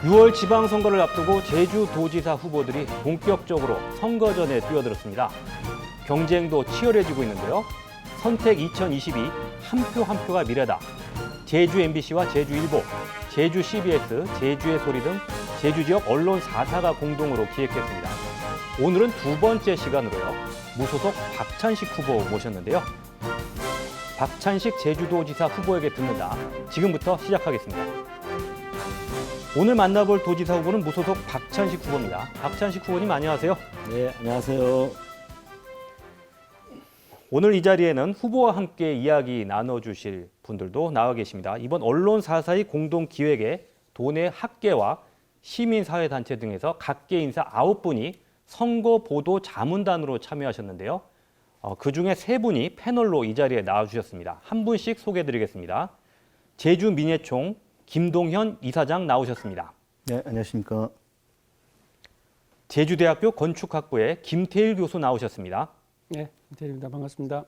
6월 지방선거를 앞두고 제주도지사 후보들이 본격적으로 선거전에 뛰어들었습니다. 경쟁도 치열해지고 있는데요. 선택 2022 한 표 한 표가 미래다. 제주 MBC와 제주일보, 제주 CBS, 제주의 소리 등 제주 지역 언론 4사가 공동으로 기획했습니다. 오늘은 두 번째 시간으로요. 무소속 박찬식 후보 모셨는데요. 박찬식 제주도지사 후보에게 듣는다. 지금부터 시작하겠습니다. 오늘 만나볼 도지사 후보는 무소속 박찬식 후보입니다. 박찬식 후보님 안녕하세요. 네, 안녕하세요. 오늘 이 자리에는 후보와 함께 이야기 나눠주실 분들도 나와 계십니다. 이번 언론 4사의 공동 기획에 도내 학계와 시민사회단체 등에서 각계 인사 9분이 선거 보도 자문단으로 참여하셨는데요. 그중에 3분이 패널로 이 자리에 나와주셨습니다. 한 분씩 소개해드리겠습니다. 제주민예총 김동현 이사장 나오셨습니다. 네, 안녕하십니까. 제주대학교 건축학부의 김태일 교수 나오셨습니다. 네, 김태일입니다. 반갑습니다.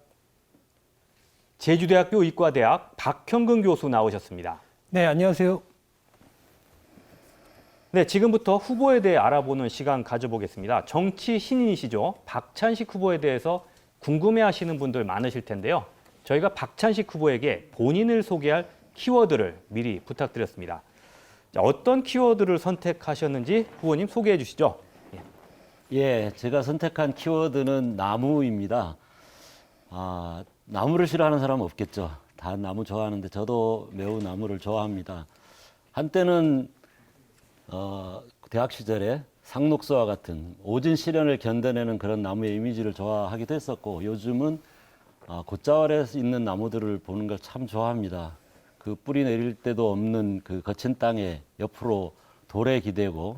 제주대학교 의과대학 박형근 교수 나오셨습니다. 네, 안녕하세요. 네, 지금부터 후보에 대해 알아보는 시간 가져보겠습니다. 정치 신인이시죠. 박찬식 후보에 대해서 궁금해하시는 분들 많으실 텐데요. 저희가 박찬식 후보에게 본인을 소개할 키워드를 미리 부탁드렸습니다. 자, 어떤 키워드를 선택하셨는지 후보님 소개해 주시죠. 예, 제가 선택한 키워드는 나무입니다. 나무를 싫어하는 사람은 없겠죠. 다 나무 좋아하는데 저도 매우 나무를 좋아합니다. 한때는 대학 시절에 상록수와 같은 오진 시련을 견뎌내는 그런 나무의 이미지를 좋아하기도 했었고, 요즘은 곶자왈에 있는 나무들을 보는 걸 참 좋아합니다. 그 뿌리 내릴 때도 없는 그 거친 땅에 옆으로 돌에 기대고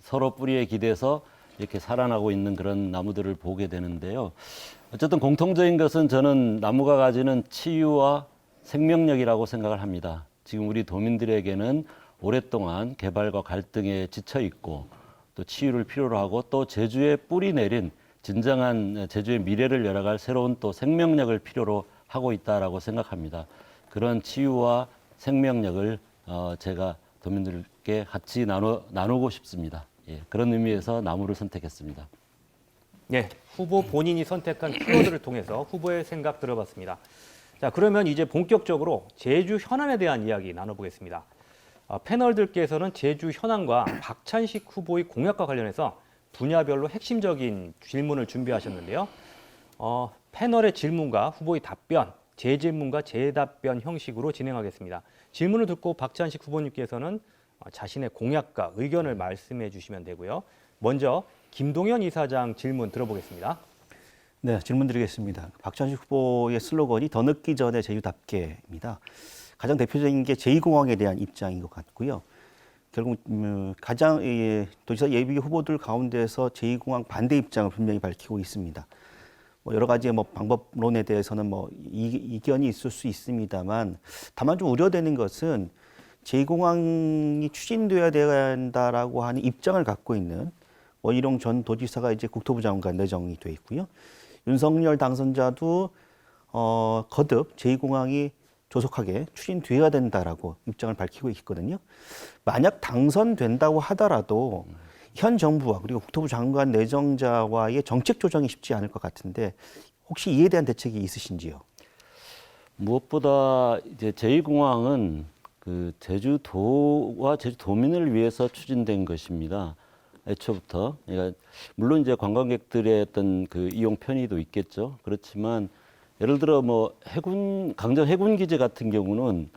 서로 뿌리에 기대서 이렇게 살아나고 있는 그런 나무들을 보게 되는데요. 어쨌든 공통적인 것은 저는 나무가 가지는 치유와 생명력이라고 생각을 합니다. 지금 우리 도민들에게는 오랫동안 개발과 갈등에 지쳐 있고 또 치유를 필요로 하고 또 제주에 뿌리 내린 진정한 제주의 미래를 열어갈 새로운 또 생명력을 필요로 하고 있다라고 생각합니다. 그런 치유와 생명력을 제가 도민들께 같이 나누고 싶습니다. 예, 그런 의미에서 나무를 선택했습니다. 네, 후보 본인이 선택한 키워드를 통해서 후보의 생각 들어봤습니다. 자, 그러면 이제 본격적으로 제주 현안에 대한 이야기 나눠보겠습니다. 패널들께서는 제주 현안과 박찬식 후보의 공약과 관련해서 분야별로 핵심적인 질문을 준비하셨는데요. 패널의 질문과 후보의 답변, 재질문과 재답변 형식으로 진행하겠습니다. 질문을 듣고 박찬식 후보님께서는 자신의 공약과 의견을 말씀해 주시면 되고요. 먼저 김동현 이사장 질문 들어보겠습니다. 네, 질문 드리겠습니다. 박찬식 후보의 슬로건이 더 늦기 전에 제주답게입니다. 가장 대표적인 게 제2공항에 대한 입장인 것 같고요. 결국 가장 도지사 예비 후보들 가운데서 제2공항 반대 입장을 분명히 밝히고 있습니다. 여러 가지 방법론에 대해서는 이견이 있을 수 있습니다만, 다만 좀 우려되는 것은 제2공항이 추진돼야 된다라고 하는 입장을 갖고 있는 원희룡 전 도지사가 이제 국토부 장관 내정이 돼 있고요. 윤석열 당선자도 거듭 제2공항이 조속하게 추진돼야 된다라고 입장을 밝히고 있거든요. 만약 당선된다고 하더라도 현 정부와 그리고 국토부 장관 내정자와의 정책 조정이 쉽지 않을 것 같은데, 혹시 이에 대한 대책이 있으신지요? 무엇보다 이제 제2공항은 그 제주도와 제주도민을 위해서 추진된 것입니다. 애초부터. 그러니까 물론 이제 관광객들의 어떤 그 이용 편의도 있겠죠. 그렇지만 예를 들어 강정 해군 기지 같은 경우는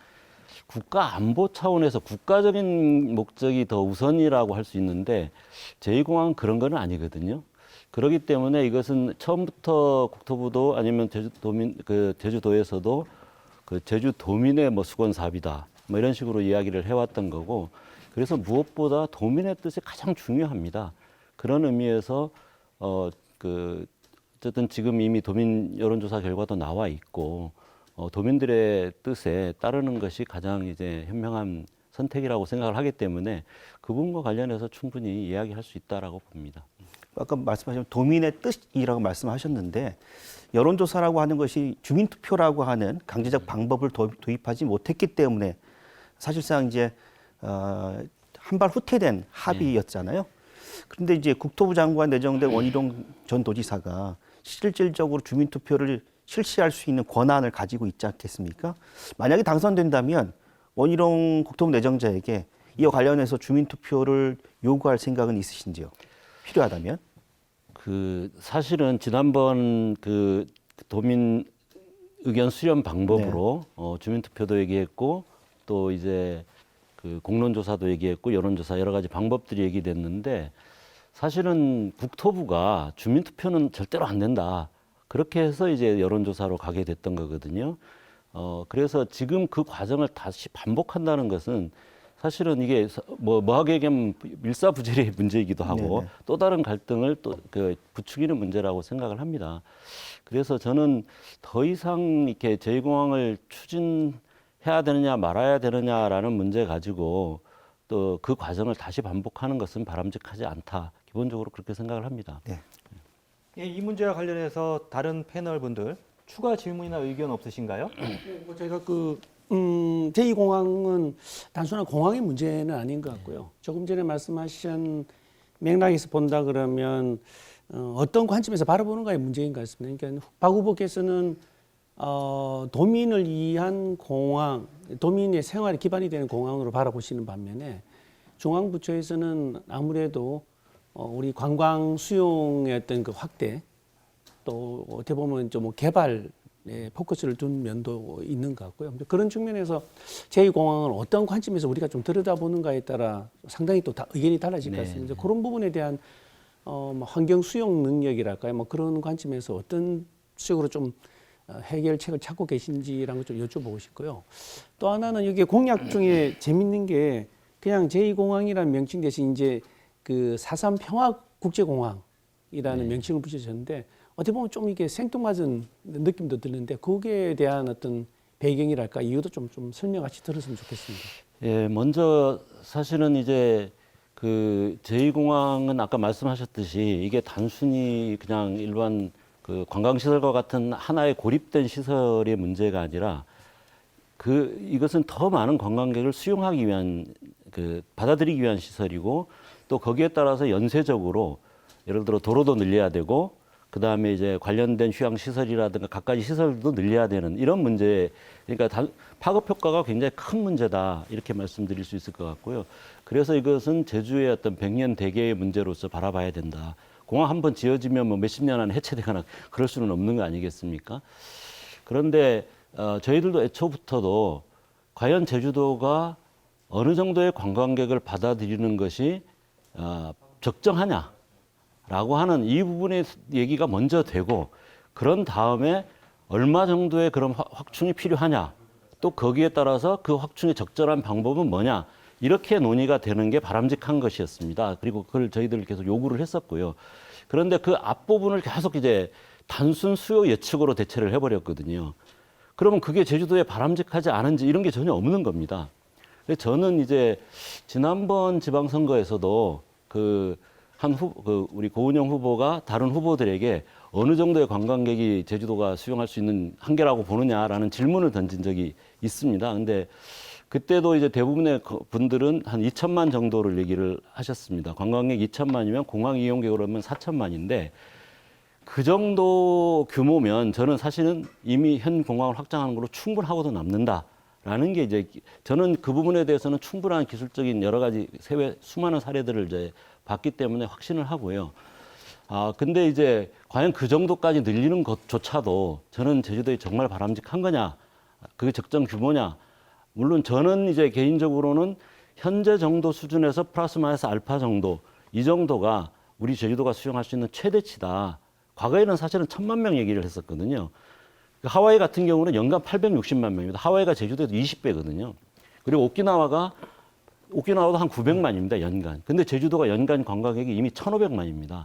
국가 안보 차원에서 국가적인 목적이 더 우선이라고 할 수 있는데 제2공항은 그런 건 아니거든요. 그렇기 때문에 이것은 처음부터 국토부도 아니면 제주도에서도 그 제주도민의 수건 사업이다. 이런 식으로 이야기를 해왔던 거고, 그래서 무엇보다 도민의 뜻이 가장 중요합니다. 그런 의미에서 어쨌든 지금 이미 도민 여론조사 결과도 나와 있고 도민들의 뜻에 따르는 것이 가장 이제 현명한 선택이라고 생각을 하기 때문에 그 부분과 관련해서 충분히 이야기할 수 있다라고 봅니다. 아까 말씀하신 도민의 뜻이라고 말씀하셨는데, 여론조사라고 하는 것이 주민투표라고 하는 강제적 방법을 도입하지 못했기 때문에 사실상 이제 한 발 후퇴된 합의였잖아요. 그런데 이제 국토부 장관 내정된 원희룡 전 도지사가 실질적으로 주민투표를 실시할 수 있는 권한을 가지고 있지 않겠습니까? 만약에 당선된다면 원희룡 국토부 내정자에게 이와 관련해서 주민투표를 요구할 생각은 있으신지요? 필요하다면? 그 사실은 지난번 그 도민 의견 수렴 방법으로 주민투표도 얘기했고 또 이제 그 공론조사도 얘기했고 여론조사 여러 가지 방법들이 얘기됐는데 사실은 국토부가 주민투표는 절대로 안 된다. 그렇게 해서 이제 여론조사로 가게 됐던 거거든요. 그래서 지금 그 과정을 다시 반복한다는 것은 사실은 이게 뭐하게 얘기하면 일사부재리의 문제이기도 하고 네네. 또 다른 갈등을 또 그 부추기는 문제라고 생각을 합니다. 그래서 저는 더 이상 이렇게 제2공항을 추진해야 되느냐 말아야 되느냐라는 문제 가지고 또 그 과정을 다시 반복하는 것은 바람직하지 않다. 기본적으로 그렇게 생각을 합니다. 네. 예, 이 문제와 관련해서 다른 패널 분들 추가 질문이나 의견 없으신가요? 뭐 저희가 제2공항은 단순한 공항의 문제는 아닌 것 같고요. 조금 전에 말씀하신 맥락에서 본다 그러면 어떤 관점에서 바라보는가의 문제인 것 같습니다. 그러니까 박 후보께서는 도민을 위한 공항, 도민의 생활에 기반이 되는 공항으로 바라보시는 반면에 중앙부처에서는 아무래도 우리 관광 수용의 어떤 그 확대 또 어떻게 보면 좀 개발에 포커스를 둔 면도 있는 것 같고요. 그런 측면에서 제2공항을 어떤 관점에서 우리가 좀 들여다보는가에 따라 상당히 또 의견이 달라질 것 같습니다. 그런 부분에 대한 뭐 환경 수용 능력이랄까요? 뭐 그런 관점에서 어떤 식으로 좀 해결책을 찾고 계신지라는 걸 좀 여쭤보고 싶고요. 또 하나는 여기 공약 중에 재밌는 게 그냥 제2공항이라는 명칭 대신 이제 그 4.3 평화국제공항이라는 명칭을 붙여졌는데 어떻게 보면 좀 이게 생뚱맞은 느낌도 드는데 거기에 대한 어떤 배경이랄까 이유도 좀 설명같이 들었으면 좋겠습니다. 예, 먼저 사실은 이제 그 제2공항은 아까 말씀하셨듯이 이게 단순히 그냥 일반 그 관광시설과 같은 하나의 고립된 시설의 문제가 아니라 이것은 더 많은 관광객을 수용하기 위한 받아들이기 위한 시설이고 또 거기에 따라서 연쇄적으로 예를 들어 도로도 늘려야 되고 그 다음에 이제 관련된 휴양 시설이라든가 갖가지 시설도 늘려야 되는 이런 문제, 그러니까 파급 효과가 굉장히 큰 문제다 이렇게 말씀드릴 수 있을 것 같고요. 그래서 이것은 제주의 어떤 100년 대계의 문제로서 바라봐야 된다. 공항 한번 지어지면 뭐 몇십 년 안에 해체되거나 그럴 수는 없는 거 아니겠습니까? 그런데 저희들도 애초부터도 과연 제주도가 어느 정도의 관광객을 받아들이는 것이 적정하냐라고 하는 이 부분의 얘기가 먼저 되고 그런 다음에 얼마 정도의 그런 확충이 필요하냐 또 거기에 따라서 그 확충의 적절한 방법은 뭐냐 이렇게 논의가 되는 게 바람직한 것이었습니다. 그리고 그걸 저희들 계속 요구를 했었고요. 그런데 그 앞부분을 계속 이제 단순 수요 예측으로 대체를 해버렸거든요. 그러면 그게 제주도에 바람직하지 않은지 이런 게 전혀 없는 겁니다. 그래서 저는 이제 지난번 지방선거에서도 우리 고은영 후보가 다른 후보들에게 어느 정도의 관광객이 제주도가 수용할 수 있는 한계라고 보느냐라는 질문을 던진 적이 있습니다. 근데 그때도 이제 대부분의 분들은 한 2천만 정도를 얘기를 하셨습니다. 관광객 2천만이면 공항 이용객으로 하면 4천만인데 그 정도 규모면 저는 사실은 이미 현 공항을 확장하는 걸로 충분하고도 남는다라는 게 이제 저는 그 부분에 대해서는 충분한 기술적인 여러 가지 수많은 사례들을 이제 봤기 때문에 확신을 하고요. 근데 이제 과연 그 정도까지 늘리는 것조차도 저는 제주도에 정말 바람직한 거냐, 그게 적정 규모냐. 물론 저는 이제 개인적으로는 현재 정도 수준에서 플러스 마이너스 알파 정도, 이 정도가 우리 제주도가 수용할 수 있는 최대치다. 과거에는 사실은 1,000만 명 얘기를 했었거든요. 하와이 같은 경우는 연간 860만 명입니다. 하와이가 제주도에서 20배거든요. 그리고 오키나와도 한 900만입니다, 연간. 근데 제주도가 연간 관광객이 이미 1,500만입니다.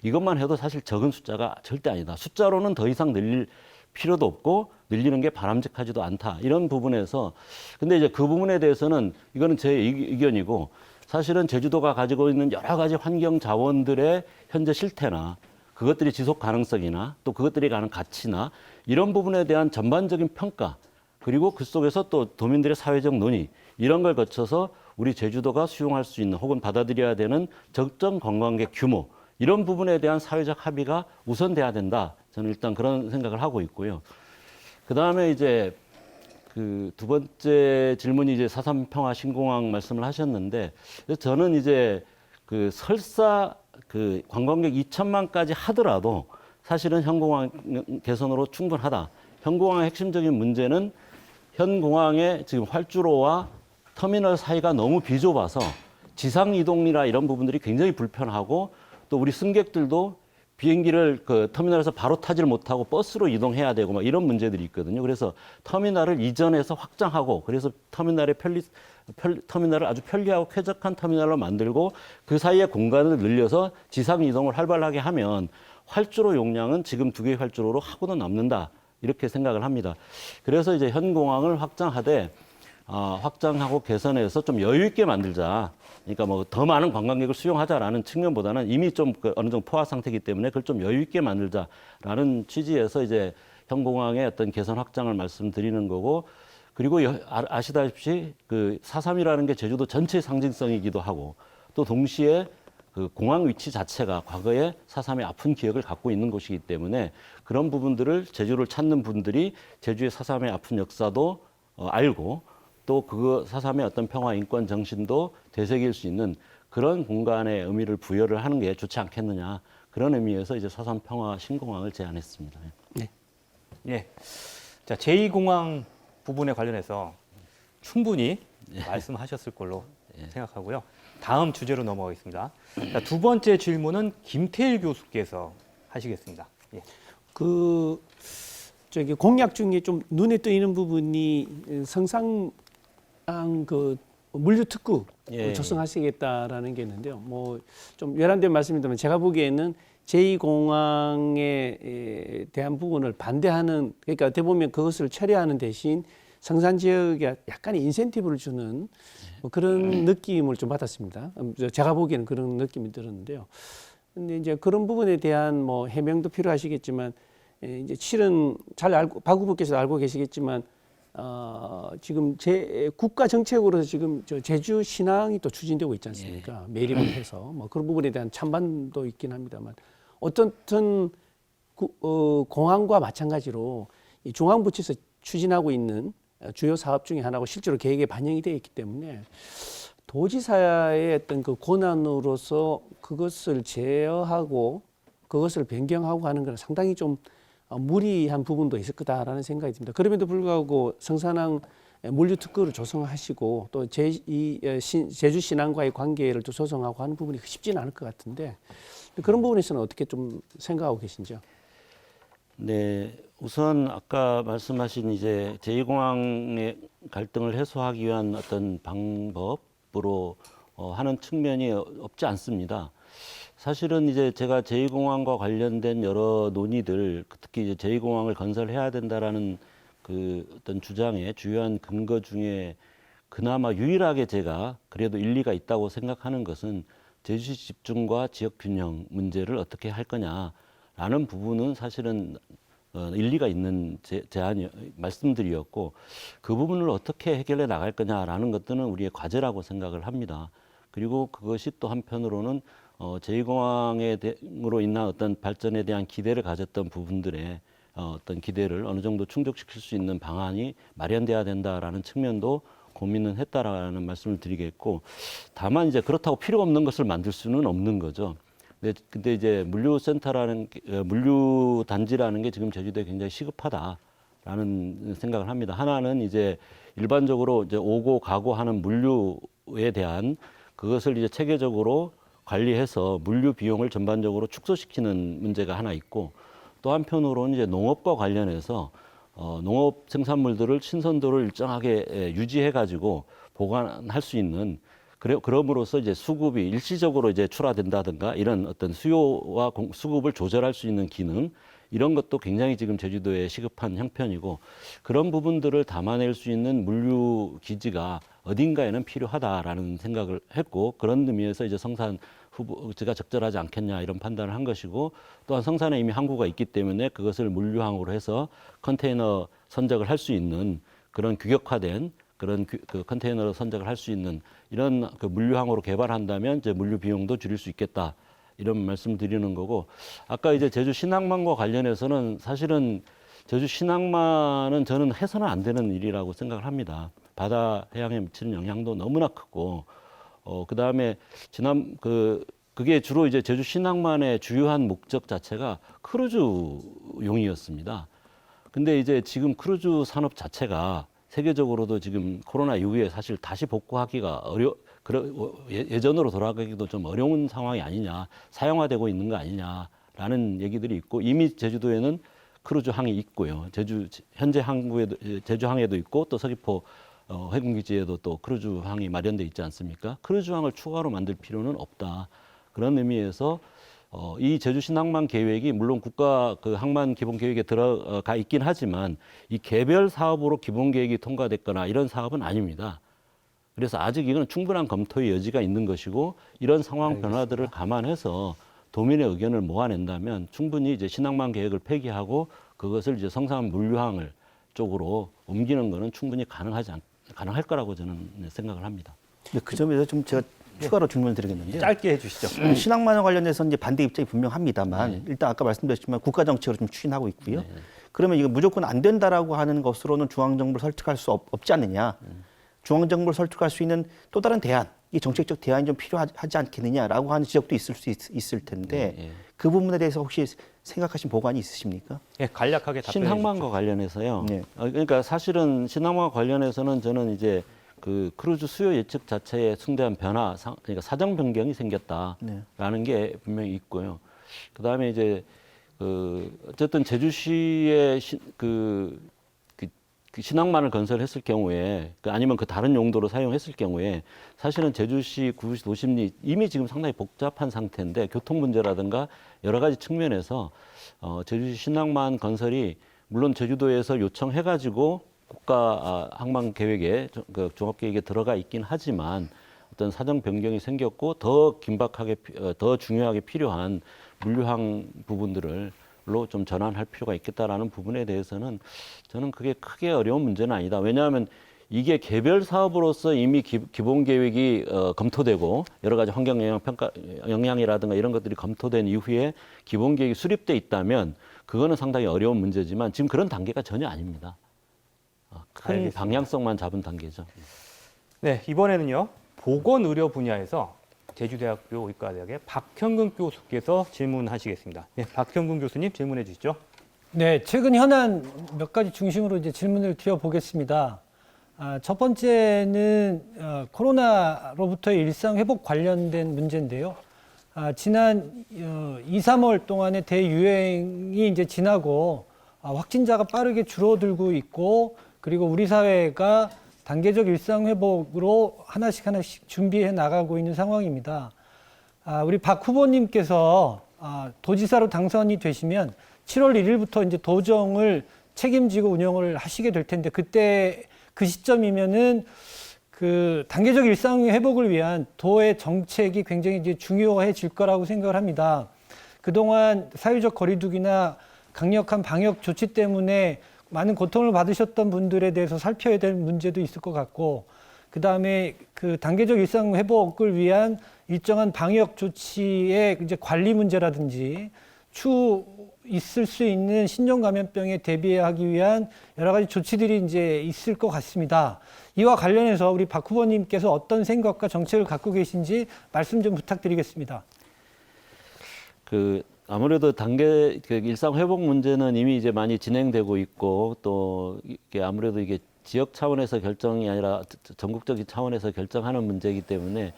이것만 해도 사실 적은 숫자가 절대 아니다. 숫자로는 더 이상 늘릴 필요도 없고 늘리는 게 바람직하지도 않다. 이런 부분에서 근데 이제 그 부분에 대해서는 이거는 제 의견이고 사실은 제주도가 가지고 있는 여러 가지 환경 자원들의 현재 실태나 그것들이 지속 가능성이나 또 그것들이 가는 가치나 이런 부분에 대한 전반적인 평가 그리고 그 속에서 또 도민들의 사회적 논의 이런 걸 거쳐서 우리 제주도가 수용할 수 있는 혹은 받아들여야 되는 적정 관광객 규모 이런 부분에 대한 사회적 합의가 우선돼야 된다. 저는 일단 그런 생각을 하고 있고요. 그 다음에 이제 그 두 번째 질문이 이제 4.3 평화 신공항 말씀을 하셨는데 저는 이제 그 설사 그 관광객 2천만까지 하더라도 사실은 현공항 개선으로 충분하다. 현공항의 핵심적인 문제는 현공항의 지금 활주로와 터미널 사이가 너무 비좁아서 지상 이동이나 이런 부분들이 굉장히 불편하고 또 우리 승객들도 비행기를 그 터미널에서 바로 타지를 못하고 버스로 이동해야 되고 막 이런 문제들이 있거든요. 그래서 터미널을 이전해서 확장하고 그래서 터미널을 아주 편리하고 쾌적한 터미널로 만들고 그 사이에 공간을 늘려서 지상 이동을 활발하게 하면 활주로 용량은 지금 두 개의 활주로로 하고도 남는다. 이렇게 생각을 합니다. 그래서 이제 현공항을 확장하고 개선해서 좀 여유 있게 만들자. 그러니까 뭐 더 많은 관광객을 수용하자라는 측면보다는 이미 좀 어느 정도 포화 상태이기 때문에 그걸 좀 여유 있게 만들자라는 취지에서 이제 현공항의 어떤 개선 확장을 말씀드리는 거고 그리고 아시다시피 그 4.3이라는 게 제주도 전체의 상징성이기도 하고 또 동시에 그 공항 위치 자체가 과거에 4.3의 아픈 기억을 갖고 있는 곳이기 때문에 그런 부분들을 제주를 찾는 분들이 제주의 4.3의 아픈 역사도 알고 또 그 4.3의 어떤 평화 인권 정신도 되새길 수 있는 그런 공간에 의미를 부여를 하는 게 좋지 않겠느냐 그런 의미에서 이제 4.3 평화 신공항을 제안했습니다. 네. 예. 자, 제2공항 부분에 관련해서 충분히 말씀하셨을 걸로 생각하고요. 다음 주제로 넘어가겠습니다. 자, 두 번째 질문은 김태일 교수께서 하시겠습니다. 예. 저기 공약 중에 좀 눈에 띄는 부분이 성상 그 물류 특구 예. 조성하시겠다라는 게 있는데요. 뭐 좀 외람된 말씀이지만 제가 보기에는 제2공항에 대한 부분을 반대하는 그러니까 어떻게 보면 그것을 처리하는 대신 성산 지역에 약간의 인센티브를 주는 뭐 그런 느낌을 좀 받았습니다. 제가 보기에는 그런 느낌이 들었는데요. 근데 이제 그런 부분에 대한 뭐 해명도 필요하시겠지만 이제 실은 잘 알고 박 후보께서 알고 계시겠지만 지금 국가 정책으로 지금 제주 신항이 또 추진되고 있지 않습니까? 매립을 해서 뭐 그런 부분에 대한 찬반도 있긴 합니다만 어떻든 공항과 마찬가지로 이 중앙부처에서 추진하고 있는 주요 사업 중에 하나고 실제로 계획에 반영이 되어 있기 때문에 도지사의 어떤 그 권한으로서 그것을 제어하고 그것을 변경하고 하는 건 상당히 좀 무리한 부분도 있을 거다라는 생각이 듭니다. 그럼에도 불구하고 성산항 물류 특구를 조성하시고 또 제주 신항과의 관계를 또 조성하고 하는 부분이 쉽지는 않을 것 같은데 그런 부분에서는 어떻게 좀 생각하고 계신지요? 네, 우선 아까 말씀하신 이제 제2공항의 갈등을 해소하기 위한 어떤 방법으로 하는 측면이 없지 않습니다. 사실은 이제 제가 제2공항과 관련된 여러 논의들, 특히 이제 제2공항을 건설해야 된다라는 그 어떤 주장의 주요한 근거 중에 그나마 유일하게 제가 그래도 일리가 있다고 생각하는 것은 제주시 집중과 지역 균형 문제를 어떻게 할 거냐라는 부분은 사실은 일리가 있는 말씀들이었고 그 부분을 어떻게 해결해 나갈 거냐라는 것들은 우리의 과제라고 생각을 합니다. 그리고 그것이 또 한편으로는 제2공항으로 인한 어떤 발전에 대한 기대를 가졌던 부분들의 어떤 기대를 어느 정도 충족시킬 수 있는 방안이 마련돼야 된다라는 측면도 고민은 했다라는 말씀을 드리겠고 다만 이제 그렇다고 필요 없는 것을 만들 수는 없는 거죠. 근데 이제 물류 단지라는 게 지금 제주도에 굉장히 시급하다라는 생각을 합니다. 하나는 이제 일반적으로 이제 오고 가고 하는 물류에 대한 그것을 이제 체계적으로 관리해서 물류 비용을 전반적으로 축소시키는 문제가 하나 있고 또 한편으로는 이제 농업과 관련해서 농업 생산물들을 신선도를 일정하게 유지해 가지고 보관할 수 있는 그럼으로써 이제 수급이 일시적으로 이제 출하된다든가 이런 어떤 수요와 수급을 조절할 수 있는 기능 이런 것도 굉장히 지금 제주도에 시급한 형편이고 그런 부분들을 담아낼 수 있는 물류 기지가 어딘가에는 필요하다라는 생각을 했고 그런 의미에서 이제 성산 후보가 적절하지 않겠냐 이런 판단을 한 것이고 또한 성산에 이미 항구가 있기 때문에 그것을 물류항으로 해서 컨테이너 선적을 할 수 있는 그런 규격화된 그런 그 컨테이너로 선적을 할 수 있는 이런 그 물류항으로 개발한다면 이제 물류 비용도 줄일 수 있겠다. 이런 말씀 드리는 거고, 아까 이제 제주 신항만과 관련해서는 사실은 제주 신항만은 저는 해서는 안 되는 일이라고 생각을 합니다. 바다 해양에 미치는 영향도 너무나 크고, 그 다음에 그게 주로 이제 제주 신항만의 주요한 목적 자체가 크루즈용이었습니다. 근데 이제 지금 크루즈 산업 자체가 세계적으로도 지금 코로나 이후에 사실 다시 복구하기가 예전으로 돌아가기도 좀 어려운 상황이 아니냐, 사용화되고 있는 거 아니냐라는 얘기들이 있고, 이미 제주도에는 크루즈항이 있고요. 현재 제주항에도 있고, 또 서귀포 해군기지에도 또 크루즈항이 마련돼 있지 않습니까? 크루즈항을 추가로 만들 필요는 없다. 그런 의미에서 이 제주 신항만 계획이 물론 국가 그 항만 기본 계획에 들어가 있긴 하지만 이 개별 사업으로 기본 계획이 통과됐거나 이런 사업은 아닙니다. 그래서 아직 이건 충분한 검토의 여지가 있는 것이고, 이런 상황 변화들을 감안해서 도민의 의견을 모아낸다면 충분히 이제 신항만 계획을 폐기하고 그것을 이제 성산 물류항을 쪽으로 옮기는 것은 충분히 가능할 거라고 저는 생각을 합니다. 네, 그 점에서 좀 제가 추가로 질문을 드리겠는데요. 짧게 해주시죠. 신항만과 관련해서 이제 반대 입장이 분명합니다만 일단 아까 말씀드렸지만 국가 정책으로 좀 추진하고 있고요. 그러면 이거 무조건 안 된다라고 하는 것으로는 중앙정부를 설득할 수 없지 않느냐. 중앙정부를 설득할 수 있는 또 다른 대안, 이 정책적 대안이 좀 필요하지 않겠느냐라고 하는 지적도 있을 텐데 그 부분에 대해서 혹시 생각하신 보관이 있으십니까? 예, 간략하게 답변해 신항만과 주십시오. 관련해서요. 네. 그러니까 사실은 신항만과 관련해서는 저는 이제 그 크루즈 수요 예측 자체에 중대한 변화, 그러니까 사정 변경이 생겼다라는 게 분명히 있고요. 그다음에 이제 어쨌든 제주시의 그 신항만을 건설했을 경우에 아니면 그 다른 용도로 사용했을 경우에 사실은 제주시 구시 도심리 이미 지금 상당히 복잡한 상태인데 교통 문제라든가 여러 가지 측면에서 제주시 신항만 건설이 물론 제주도에서 요청해가지고 국가 항만 계획에 그 종합 계획에 들어가 있긴 하지만 어떤 사정 변경이 생겼고 더 긴박하게 더 중요하게 필요한 물류항 부분들로 좀 전환할 필요가 있겠다라는 부분에 대해서는 저는 그게 크게 어려운 문제는 아니다. 왜냐하면 이게 개별 사업으로서 이미 기본 계획이 검토되고 여러 가지 환경 영향 평가 영향이라든가 이런 것들이 검토된 이후에 기본 계획이 수립돼 있다면 그거는 상당히 어려운 문제지만 지금 그런 단계가 전혀 아닙니다. 큰 알겠습니다. 방향성만 잡은 단계죠. 네, 이번에는요. 보건의료 분야에서 제주대학교 의과대학의 박형근 교수께서 질문하시겠습니다. 네, 박형근 교수님 질문해 주시죠. 네, 최근 현안 몇 가지 중심으로 이제 질문을 드려보겠습니다. 첫 번째는 코로나로부터의 일상 회복 관련된 문제인데요. 지난 2, 3월 동안의 대유행이 이제 지나고 확진자가 빠르게 줄어들고 있고, 그리고 우리 사회가 단계적 일상 회복으로 하나씩 준비해 나가고 있는 상황입니다. 우리 박 후보님께서 도지사로 당선이 되시면 7월 1일부터 이제 도정을 책임지고 운영을 하시게 될 텐데, 그때 그 시점이면은 그 단계적 일상 회복을 위한 도의 정책이 굉장히 이제 중요해질 거라고 생각을 합니다. 그동안 사회적 거리두기나 강력한 방역 조치 때문에 많은 고통을 받으셨던 분들에 대해서 살펴야 될 문제도 있을 것 같고, 그 다음에 그 단계적 일상 회복을 위한 일정한 방역 조치의 이제 관리 문제라든지 추후 있을 수 있는 신종 감염병에 대비하기 위한 여러 가지 조치들이 이제 있을 것 같습니다. 이와 관련해서 우리 박 후보님께서 어떤 생각과 정책을 갖고 계신지 말씀 좀 부탁드리겠습니다. 아무래도 단계 일상 회복 문제는 이미 이제 많이 진행되고 있고, 또 이게 아무래도 이게 지역 차원에서 결정이 아니라 전국적인 차원에서 결정하는 문제이기 때문에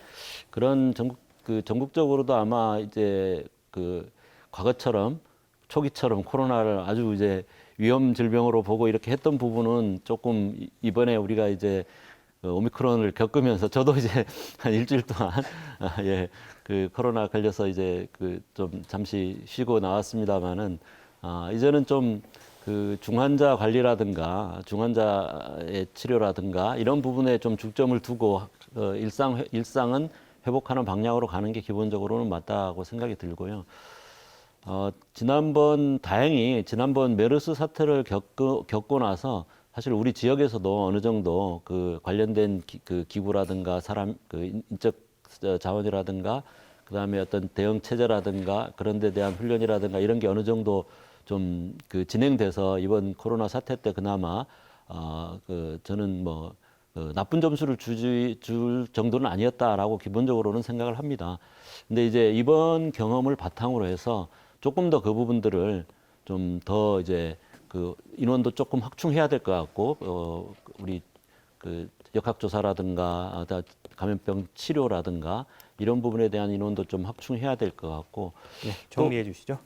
그런 전국적으로도 아마 이제 과거처럼 초기처럼 코로나를 아주 이제 위험 질병으로 보고 이렇게 했던 부분은 조금 이번에 우리가 이제 오미크론을 겪으면서 저도 이제 한 일주일 동안 코로나 걸려서 이제 좀 잠시 쉬고 나왔습니다만은 이제는 좀 중환자 관리라든가 중환자의 치료라든가 이런 부분에 좀 중점을 두고 일상은 회복하는 방향으로 가는 게 기본적으로는 맞다고 생각이 들고요. 다행히 지난번 메르스 사태를 겪고 나서 사실 우리 지역에서도 어느 정도 그 관련된 그 기구라든가 사람 그 인적 자원이라든가 그다음에 어떤 대응 체제라든가 그런 데 대한 훈련이라든가 이런 게 어느 정도 좀 그 진행돼서 이번 코로나 사태 때 그나마 그 저는 뭐 나쁜 점수를 줄 정도는 아니었다라고 기본적으로는 생각을 합니다. 근데 이제 이번 경험을 바탕으로 해서 조금 더 그 부분들을 좀 더 이제 그 인원도 조금 확충해야 될 것 같고 우리 그 역학조사라든가 감염병 치료라든가 이런 부분에 대한 인원도 좀 확충해야 될 것 같고 정리해 주시죠.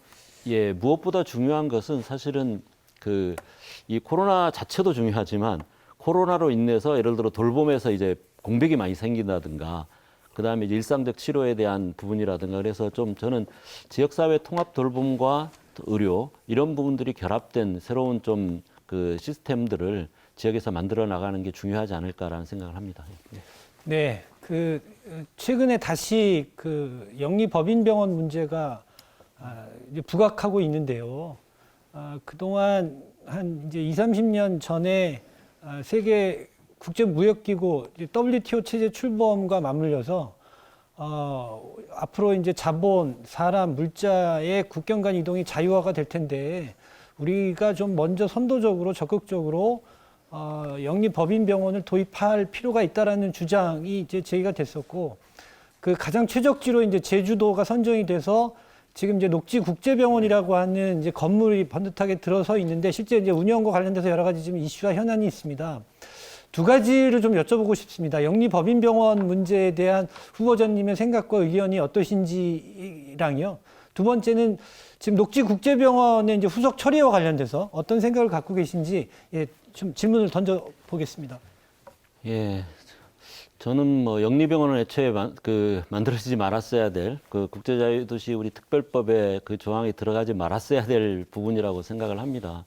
예, 무엇보다 중요한 것은 사실은 그 이 코로나 자체도 중요하지만 코로나로 인해서 예를 들어 돌봄에서 이제 공백이 많이 생긴다든가 그다음에 이제 일상적 치료에 대한 부분이라든가 그래서 좀 저는 지역사회 통합 돌봄과 의료 이런 부분들이 결합된 새로운 좀 그 시스템들을 지역에서 만들어 나가는 게 중요하지 않을까라는 생각을 합니다. 네, 그 최근에 다시 그 영리법인병원 문제가 이제 부각하고 있는데요. 그동안 한 이제 30년 전에 세계 국제무역기구 WTO 체제 출범과 맞물려서 앞으로 이제 자본, 사람, 물자의 국경 간 이동이 자유화가 될 텐데 우리가 좀 먼저 선도적으로 적극적으로 영리법인병원을 도입할 필요가 있다라는 주장이 이제 제기가 됐었고 그 가장 최적지로 이제 제주도가 선정이 돼서 지금 이제 녹지국제병원이라고 하는 이제 건물이 번듯하게 들어서 있는데 실제 이제 운영과 관련돼서 여러 가지 지금 이슈와 현안이 있습니다. 두 가지를 좀 여쭤보고 싶습니다. 영리법인병원 문제에 대한 후보자님의 생각과 의견이 어떠신지랑요. 두 번째는 지금 녹지국제병원의 이제 후속 처리와 관련돼서 어떤 생각을 갖고 계신지 좀 질문을 던져 보겠습니다. 예, 저는 뭐 영리병원은 애초에 만들어지지 말았어야 될 그 국제자유도시 우리 특별법에 그 조항이 들어가지 말았어야 될 부분이라고 생각을 합니다.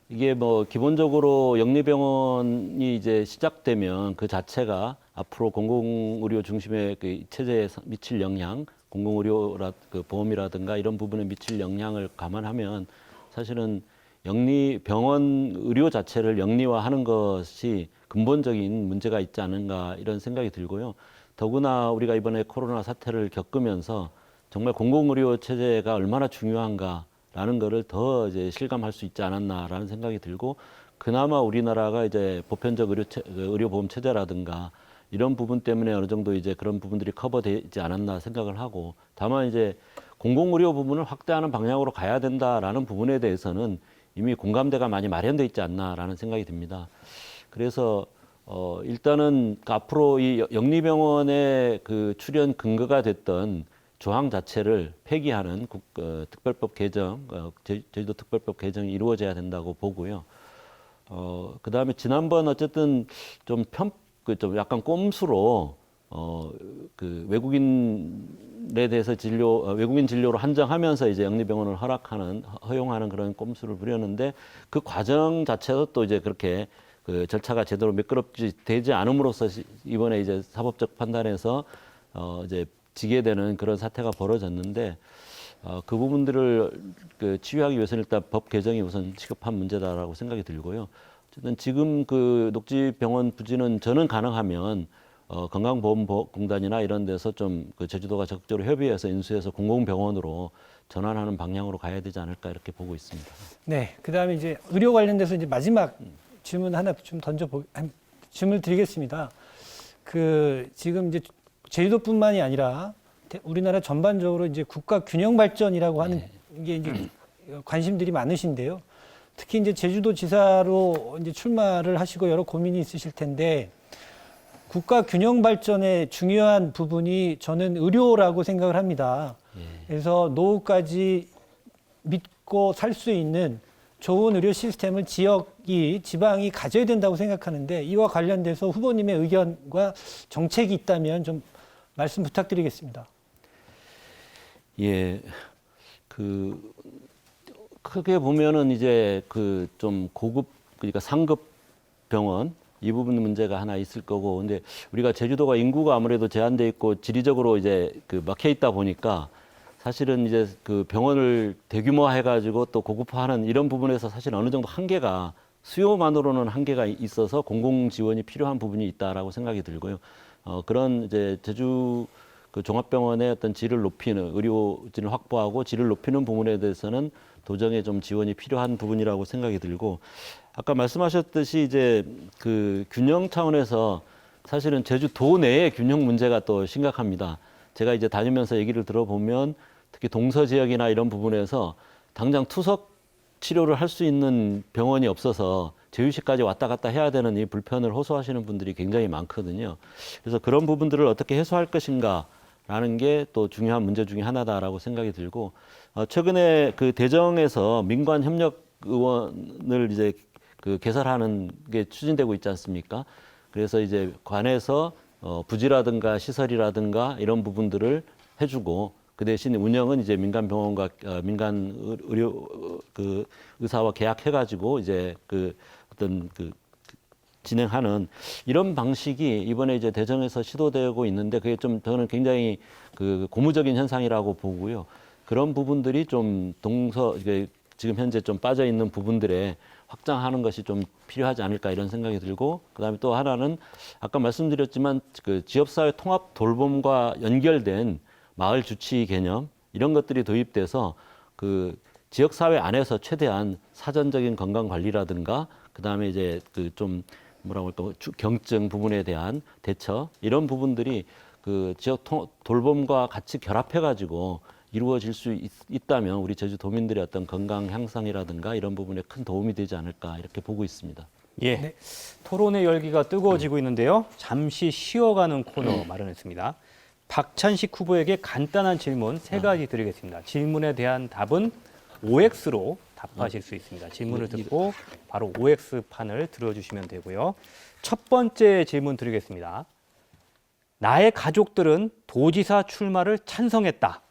이게 뭐 기본적으로 영리병원이 이제 시작되면 그 자체가 앞으로 공공의료 중심의 그 체제에 미칠 영향, 공공의료라 그 보험이라든가 이런 부분에 미칠 영향을 감안하면 사실은 영리병원 의료 자체를 영리화하는 것이 근본적인 문제가 있지 않은가 이런 생각이 들고요. 더구나 우리가 이번에 코로나 사태를 겪으면서 정말 공공의료 체제가 얼마나 중요한가라는 거를 더 이제 실감할 수 있지 않았나라는 생각이 들고 그나마 우리나라가 이제 보편적 의료보험 체제라든가 이런 부분 때문에 어느 정도 이제 그런 부분들이 커버되지 않았나 생각을 하고 다만 이제 공공의료 부분을 확대하는 방향으로 가야 된다라는 부분에 대해서는 이미 공감대가 많이 마련돼 있지 않나라는 생각이 듭니다. 그래서 일단은 앞으로 이 영리병원의 그 출연 근거가 됐던 조항 자체를 폐기하는 특별법 개정, 제주도 특별법 개정이 이루어져야 된다고 보고요. 그다음에 지난번 어쨌든 좀 좀 약간 꼼수로 그 외국인에 대해서 외국인 진료로 한정하면서 이제 영리병원을 허용하는 그런 꼼수를 부렸는데 그 과정 자체도 또 이제 그렇게 그 절차가 제대로 매끄럽지 되지 않음으로써 이번에 이제 사법적 판단에서 이제 지게 되는 그런 사태가 벌어졌는데 그 부분들을 그 치유하기 위해서는 일단 법 개정이 우선 시급한 문제다라고 생각이 들고요. 어쨌든 지금 그 녹지병원 부지는 저는 가능하면 건강보험공단이나 이런 데서 좀 그 제주도가 적극적으로 협의해서 인수해서 공공병원으로 전환하는 방향으로 가야 되지 않을까 이렇게 보고 있습니다. 네, 그다음에 이제 의료 관련돼서 이제 마지막 질문 하나 좀 질문을 드리겠습니다. 그 지금 이제 제주도뿐만이 아니라 우리나라 전반적으로 이제 국가 균형 발전이라고 하는 게 이제 관심들이 많으신데요. 특히 이제 제주도 지사로 이제 출마를 하시고 여러 고민이 있으실 텐데 국가 균형 발전의 중요한 부분이 저는 의료라고 생각을 합니다. 그래서 노후까지 믿고 살 수 있는 좋은 의료 시스템을 지방이 가져야 된다고 생각하는데 이와 관련돼서 후보님의 의견과 정책이 있다면 좀 말씀 부탁드리겠습니다. 예, 크게 보면은 이제 그 좀 고급 그러니까 상급 병원 이 부분 문제가 하나 있을 거고 근데 우리가 제주도가 인구가 아무래도 제한돼 있고 지리적으로 이제 그 막혀 있다 보니까 사실은 이제 그 병원을 대규모화 해가지고 또 고급화하는 이런 부분에서 사실 어느 정도 한계가 수요만으로는 한계가 있어서 공공 지원이 필요한 부분이 있다라고 생각이 들고요. 그런 이제 제주 그 종합병원의 어떤 질을 높이는 의료진을 확보하고 질을 높이는 부분에 대해서는 도정의 좀 지원이 필요한 부분이라고 생각이 들고 아까 말씀하셨듯이 이제 그 균형 차원에서 사실은 제주도 내의 균형 문제가 또 심각합니다. 제가 이제 다니면서 얘기를 들어보면 특히 동서 지역이나 이런 부분에서 당장 투석 치료를 할 수 있는 병원이 없어서 제주시까지 왔다 갔다 해야 되는 이 불편을 호소하시는 분들이 굉장히 많거든요. 그래서 그런 부분들을 어떻게 해소할 것인가라는 게 또 중요한 문제 중에 하나다라고 생각이 들고 최근에 그 대정에서 민관 협력 의원을 이제 그 개설하는 게 추진되고 있지 않습니까? 그래서 이제 관에서 부지라든가 시설이라든가 이런 부분들을 해주고 그 대신 운영은 이제 민간 병원과 민간 의료 그 의사와 계약해가지고 이제 그 어떤 그 진행하는 이런 방식이 이번에 이제 대정에서 시도되고 있는데 그게 좀 저는 굉장히 그 고무적인 현상이라고 보고요. 그런 부분들이 좀 이게 지금 현재 좀 빠져 있는 부분들에 확장하는 것이 좀 필요하지 않을까 이런 생각이 들고 그다음에 또 하나는 아까 말씀드렸지만 그 지역사회 통합 돌봄과 연결된 마을 주치 개념 이런 것들이 도입돼서 그 지역사회 안에서 최대한 사전적인 건강 관리라든가 그다음에 이제 그 좀 뭐라고 할까 경증 부분에 대한 대처 이런 부분들이 그 지역 돌봄과 같이 결합해 가지고 이루어질 수 있다면 우리 제주도민들의 어떤 건강 향상이라든가 이런 부분에 큰 도움이 되지 않을까 이렇게 보고 있습니다. 예, 네. 토론의 열기가 뜨거워지고 있는데요. 잠시 쉬어가는 코너 마련했습니다. 박찬식 후보에게 간단한 질문 세 가지 드리겠습니다. 질문에 대한 답은 OX로 답하실 수 있습니다. 질문을 듣고 바로 OX판을 들어주시면 되고요. 첫 번째 질문 드리겠습니다. 나의 가족들은 도지사 출마를 찬성했다.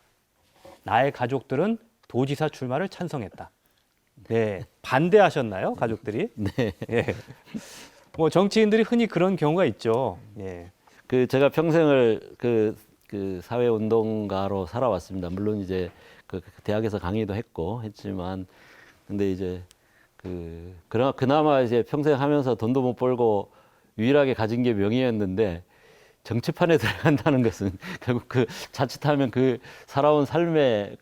나의 가족들은 도지사 출마를 찬성했다. 네, 반대하셨나요, 가족들이? 네. 예. 뭐 정치인들이 흔히 그런 경우가 있죠. 예. 그 제가 평생을 그 사회 운동가로 살아왔습니다. 물론 이제 그 대학에서 강의도 했지만 근데 이제 그나마 이제 평생 하면서 돈도 못 벌고 유일하게 가진 게 명예였는데 정치판에 들어간다는 것은 결국 그 자칫하면 그 살아온 삶의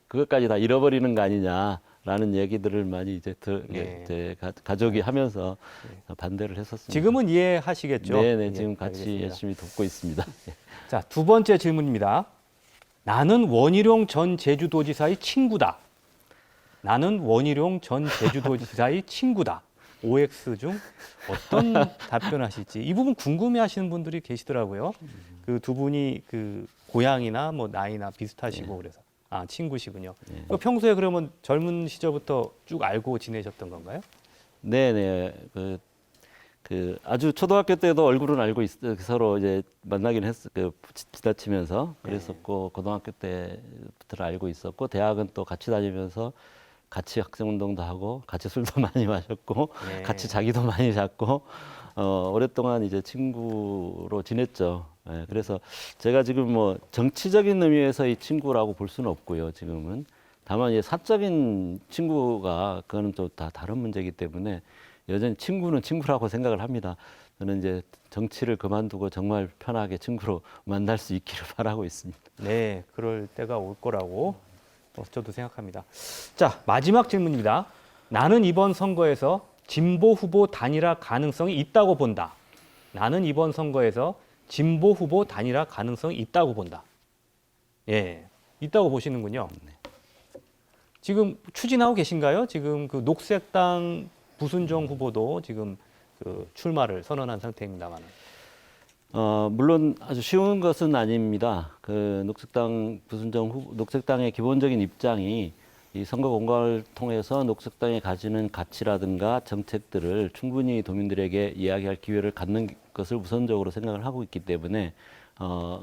그것까지 다 잃어버리는 거 아니냐라는 얘기들을 많이 이제 이제 가족이 하면서 반대를 했었습니다. 지금은 이해하시겠죠? 네네 지금 예, 같이 알겠습니다. 열심히 돕고 있습니다. 자, 두 번째 질문입니다. 나는 원희룡 전 제주도지사의 친구다. 나는 원희룡 전 제주도지사의 친구다. OX 중 어떤 답변하실지 이 부분 궁금해하시는 분들이 계시더라고요. 그 두 분이 그 고향이나 뭐 나이나 비슷하시고 그래서 친구시군요. 평소에 그러면 젊은 시절부터 쭉 알고 지내셨던 건가요? 네네 그 아주 초등학교 때도 얼굴은 알고 서로 이제 만나긴 지나치면서 그랬었고 고등학교 때부터 알고 있었고 대학은 또 같이 다니면서 같이 학생운동도 하고 같이 술도 많이 마셨고 네. 같이 자기도 많이 잤고 오랫동안 이제 친구로 지냈죠. 예, 그래서 제가 지금 뭐 정치적인 의미에서의 친구라고 볼 수는 없고요. 지금은 다만 이제 사적인 친구가 그거는 또 다 다른 문제이기 때문에 여전히 친구는 친구라고 생각을 합니다. 저는 이제 정치를 그만두고 정말 편하게 친구로 만날 수 있기를 바라고 있습니다. 네, 그럴 때가 올 거라고 저도 생각합니다. 자, 마지막 질문입니다. 나는 이번 선거에서 진보 후보 단일화 가능성이 있다고 본다. 나는 이번 선거에서 진보 후보 단일화 가능성이 있다고 본다. 예, 있다고 보시는군요. 지금 추진하고 계신가요? 지금 그 녹색당 부순정 후보도 지금 그 출마를 선언한 상태입니다만. 물론 아주 쉬운 것은 아닙니다. 그 녹색당의 기본적인 입장이 이 선거 공각을 통해서 녹색당이 가지는 가치라든가 정책들을 충분히 도민들에게 이야기할 기회를 갖는 것을 우선적으로 생각을 하고 있기 때문에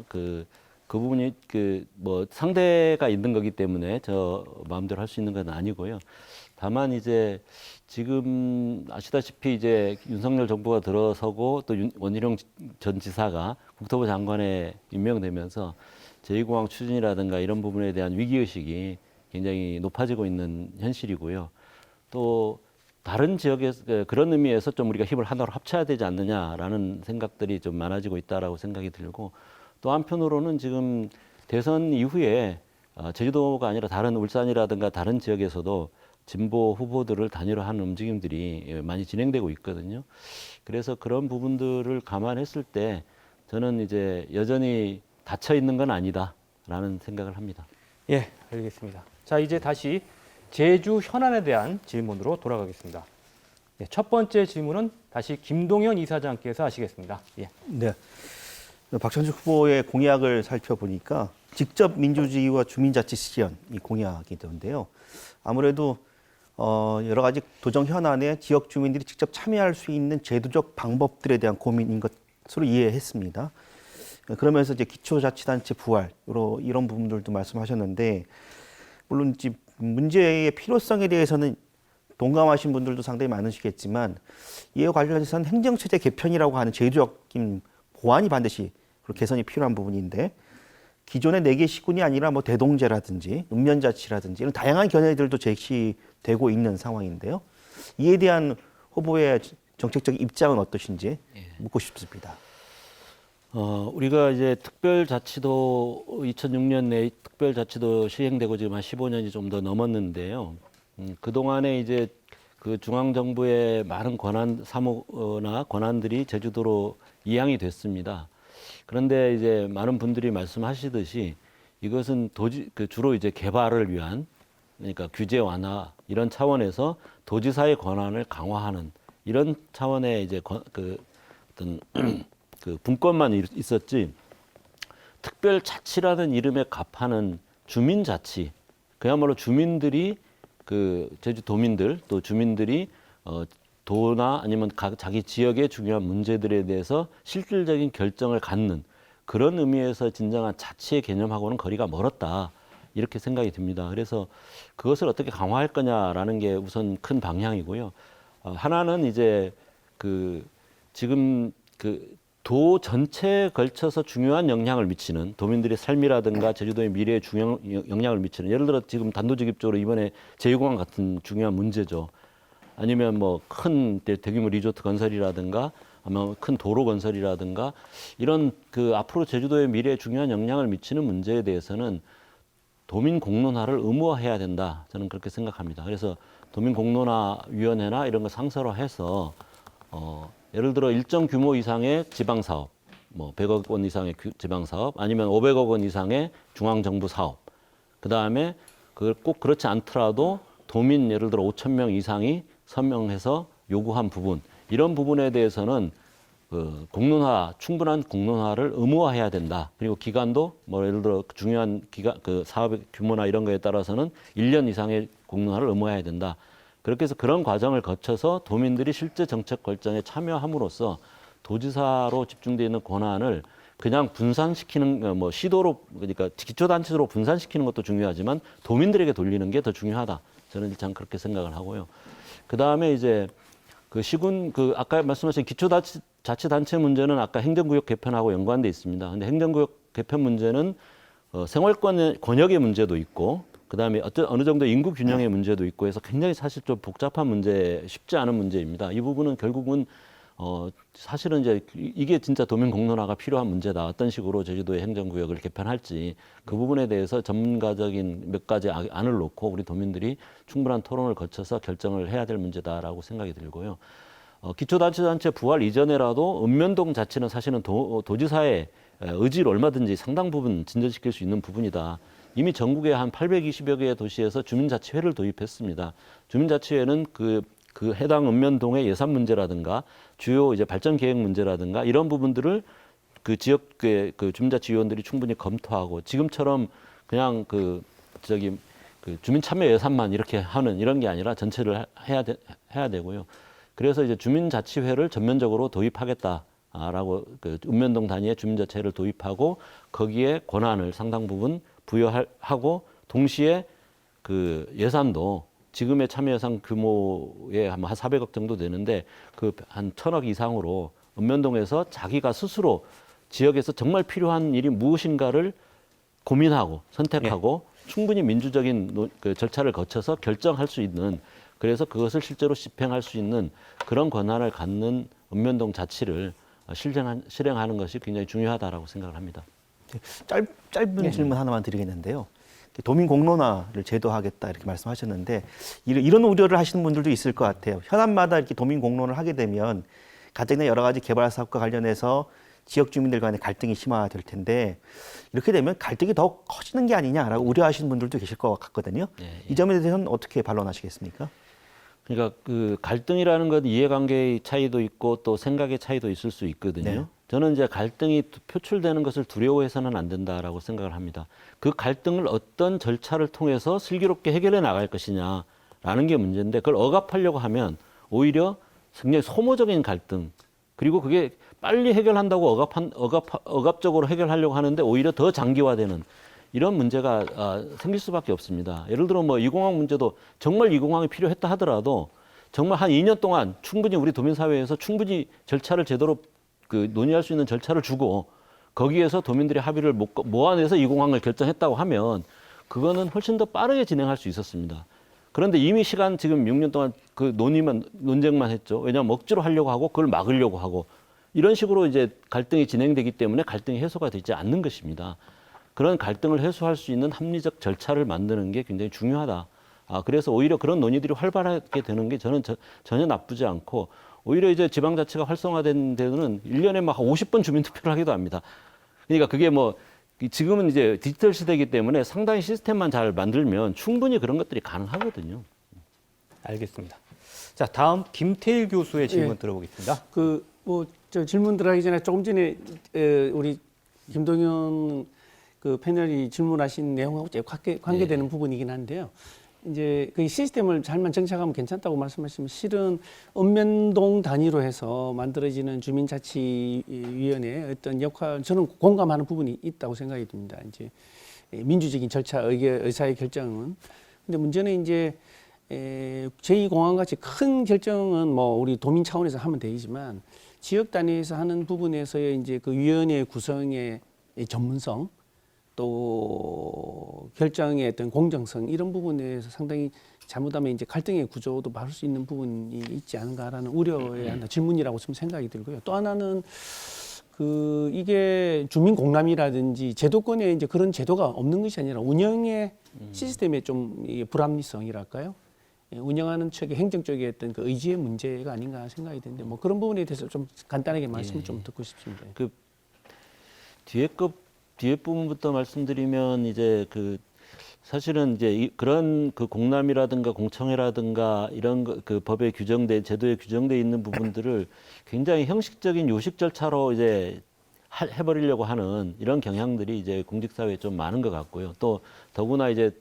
그 부분이 뭐 상대가 있는 거기 때문에 저 마음대로 할 수 있는 건 아니고요. 다만 이제 지금 아시다시피 이제 윤석열 정부가 들어서고 또 원희룡 전 지사가 국토부 장관에 임명되면서 제2공항 추진이라든가 이런 부분에 대한 위기의식이 굉장히 높아지고 있는 현실이고요. 또 다른 지역에 그런 의미에서 좀 우리가 힘을 하나로 합쳐야 되지 않느냐라는 생각들이 좀 많아지고 있다라고 생각이 들고 또 한편으로는 지금 대선 이후에 제주도가 아니라 다른 울산이라든가 다른 지역에서도 진보 후보들을 단일화하는 움직임들이 많이 진행되고 있거든요. 그래서 그런 부분들을 감안했을 때 저는 이제 여전히 닫혀 있는 건 아니다라는 생각을 합니다. 예, 알겠습니다. 자, 이제 다시 제주 현안에 대한 질문으로 돌아가겠습니다. 예, 첫 번째 질문은 다시 김동현 이사장께서 하시겠습니다. 예. 네. 박찬주 후보의 공약을 살펴보니까 직접 민주주의와 주민자치 실현이 공약이던데요. 아무래도 여러 가지 도정 현안에 지역 주민들이 직접 참여할 수 있는 제도적 방법들에 대한 고민인 것으로 이해했습니다. 그러면서 이제 기초자치단체 부활 이런 부분들도 말씀하셨는데 물론 문제의 필요성에 대해서는 동감하신 분들도 상당히 많으시겠지만 이에 관련해서는 행정체제 개편이라고 하는 제도적인 보완이 반드시 개선이 필요한 부분인데 기존의 4개 시군이 아니라 뭐 대동제라든지 읍면자치라든지 이런 다양한 견해들도 제시되고 있는 상황인데요. 이에 대한 후보의 정책적 입장은 어떠신지 묻고 싶습니다. 우리가 이제 특별자치도 2006년 내 특별자치도 시행되고 지금 한 15년이 좀 더 넘었는데요. 그동안에 이제 그 중앙정부의 많은 사무나 권한들이 제주도로 이양이 됐습니다. 그런데 이제 많은 분들이 말씀하시듯이 이것은 주로 이제 개발을 위한 그러니까 규제 완화 이런 차원에서 도지사의 권한을 강화하는 이런 차원의 이제 어떤 그 분권만 있었지 특별자치라는 이름에 갑하는 주민자치 그야말로 주민들이 그 제주도민들 또 주민들이 도나 아니면 자기 지역의 중요한 문제들에 대해서 실질적인 결정을 갖는 그런 의미에서 진정한 자치의 개념하고는 거리가 멀었다 이렇게 생각이 듭니다. 그래서 그것을 어떻게 강화할 거냐라는 게 우선 큰 방향이고요. 하나는 이제 지금 도 전체에 걸쳐서 중요한 영향을 미치는 도민들의 삶이라든가 제주도의 미래에 중요한 영향을 미치는 예를 들어 지금 단도직입적으로 이번에 제2공항 같은 중요한 문제죠. 아니면 뭐 큰 대규모 리조트 건설이라든가 아마 큰 도로 건설이라든가 이런 앞으로 제주도의 미래에 중요한 영향을 미치는 문제에 대해서는 도민 공론화를 의무화해야 된다. 저는 그렇게 생각합니다. 그래서 도민 공론화 위원회나 이런 거 상설화해서 예를 들어 일정 규모 이상의 지방 사업, 뭐 100억 원 이상의 지방 사업, 아니면 500억 원 이상의 중앙 정부 사업. 그다음에 꼭 그렇지 않더라도 도민 예를 들어 5천 명 이상이 서명해서 요구한 부분, 이런 부분에 대해서는 충분한 공론화를 의무화해야 된다. 그리고 기간도 뭐 예를 들어 중요한 사업의 규모나 이런 거에 따라서는 1년 이상의 공론화를 의무화해야 된다. 그렇게 해서 그런 과정을 거쳐서 도민들이 실제 정책 결정에 참여함으로써 도지사로 집중되어 있는 권한을 그냥 분산시키는 시도로 그러니까 기초단체로 분산시키는 것도 중요하지만 도민들에게 돌리는 게 더 중요하다. 저는 일단 그렇게 생각을 하고요. 그 다음에 이제 아까 말씀하신 기초자치단체 문제는 아까 행정구역 개편하고 연관돼 있습니다. 근데 행정구역 개편 문제는 생활권 권역의 문제도 있고 그다음에 어느 정도 인구 균형의 문제도 있고 해서 굉장히 사실 좀 복잡한 문제, 쉽지 않은 문제입니다. 이 부분은 결국은 사실은 이제 이게 진짜 도민 공론화가 필요한 문제다. 어떤 식으로 제주도의 행정구역을 개편할지 그 부분에 대해서 전문가적인 몇 가지 안을 놓고 우리 도민들이 충분한 토론을 거쳐서 결정을 해야 될 문제다라고 생각이 들고요. 기초자치단체 부활 이전에라도 읍면동 자체는 사실은 도지사의 의지를 얼마든지 상당 부분 진전시킬 수 있는 부분이다. 이미 전국에 한 820여 개의 도시에서 주민자치회를 도입했습니다. 주민자치회는 그 해당 읍면동의 예산 문제라든가 주요 이제 발전 계획 문제라든가 이런 부분들을 그 지역의 주민자치위원들이 충분히 검토하고 지금처럼 그냥 주민 참여 예산만 이렇게 하는 이런 게 아니라 전체를 해야 되고요. 그래서 이제 주민자치회를 전면적으로 도입하겠다라고 읍면동 단위의 주민자치회를 도입하고 거기에 권한을 상당 부분 부여하고 동시에 예산도 지금의 참여 예산 규모의 한 400억 정도 되는데 한 1,000억 이상으로 읍면동에서 자기가 스스로 지역에서 정말 필요한 일이 무엇인가를 고민하고 선택하고 충분히 민주적인 절차를 거쳐서 결정할 수 있는 그래서 그것을 실제로 집행할 수 있는 그런 권한을 갖는 읍면동 자치를 실행하는 것이 굉장히 중요하다라고 생각을 합니다. 짧은 질문 하나만 드리겠는데요. 도민 공론화를 제도하겠다 이렇게 말씀하셨는데 이런 우려를 하시는 분들도 있을 것 같아요. 현안마다 이렇게 도민 공론을 하게 되면 가정의 여러 가지 개발 사업과 관련해서 지역 주민들 간의 갈등이 심화될 텐데 이렇게 되면 갈등이 더 커지는 게 아니냐라고 우려하시는 분들도 계실 것 같거든요. 이 점에 대해서는 어떻게 반론하시겠습니까? 그러니까 그 갈등이라는 건 이해관계의 차이도 있고 또 생각의 차이도 있을 수 있거든요. 네. 저는 이제 갈등이 표출되는 것을 두려워해서는 안 된다라고 생각을 합니다. 그 갈등을 어떤 절차를 통해서 슬기롭게 해결해 나갈 것이냐라는 게 문제인데 그걸 억압하려고 하면 오히려 굉장히 소모적인 갈등 그리고 그게 빨리 해결한다고 억압적으로 해결하려고 하는데 오히려 더 장기화되는 이런 문제가 생길 수밖에 없습니다. 예를 들어 뭐 이공항 문제도 정말 이공항이 필요했다 하더라도 정말 한 2년 동안 충분히 우리 도민사회에서 충분히 절차를 제대로 그 논의할 수 있는 절차를 주고 거기에서 도민들의 합의를 모아내서 이공항을 결정했다고 하면 그거는 훨씬 더 빠르게 진행할 수 있었습니다. 그런데 이미 시간 지금 6년 동안 그 논쟁만 했죠. 왜냐하면 억지로 하려고 하고 그걸 막으려고 하고 이런 식으로 이제 갈등이 진행되기 때문에 갈등이 해소가 되지 않는 것입니다. 그런 갈등을 해소할 수 있는 합리적 절차를 만드는 게 굉장히 중요하다. 그래서 오히려 그런 논의들이 활발하게 되는 게 저는 전혀 나쁘지 않고 오히려 이제 지방자치가 활성화된 데는 1년에 막 50번 주민투표를 하기도 합니다. 그러니까 그게 뭐 지금은 이제 디지털 시대이기 때문에 상당히 시스템만 잘 만들면 충분히 그런 것들이 가능하거든요. 알겠습니다. 자, 다음 김태일 교수의 질문 예. 들어보겠습니다. 저 질문 들어가기 전에 조금 전에 우리 김동연 그 패널이 질문하신 내용하고 관계되는 부분이긴 한데요. 이제 그 시스템을 잘만 정착하면 괜찮다고 말씀하시면 실은 읍면동 단위로 해서 만들어지는 주민자치위원회의 어떤 역할 저는 공감하는 부분이 있다고 생각이 듭니다. 이제 민주적인 절차 의사의 결정은 근데 문제는 이제 제2공항 같이 큰 결정은 뭐 우리 도민 차원에서 하면 되지만 지역 단위에서 하는 부분에서의 이제 그 위원회 구성의 전문성 또 결정의 어떤 공정성 이런 부분에서 상당히 잘못하면 이제 갈등의 구조도 막을 수 있는 부분이 있지 않은가라는 우려의 하나 질문이라고 좀 생각이 들고요. 또 하나는 그 이게 주민 공람이라든지 제도권에 이제 그런 제도가 없는 것이 아니라 운영의 시스템의 좀 이게 불합리성이랄까요? 운영하는 측의 행정 쪽의 어떤 그 의지의 문제가 아닌가 생각이 드는데 뭐 그런 부분에 대해서 좀 간단하게 말씀을 좀 듣고 싶습니다. 그 뒤에 부분부터 말씀드리면 이제 그 사실은 이제 그런 그 공람이라든가 공청회라든가 이런 그 법에 제도에 규정돼 있는 부분들을 굉장히 형식적인 요식 절차로 이제 해버리려고 하는 이런 경향들이 이제 공직사회에 좀 많은 것 같고요. 또 더구나 이제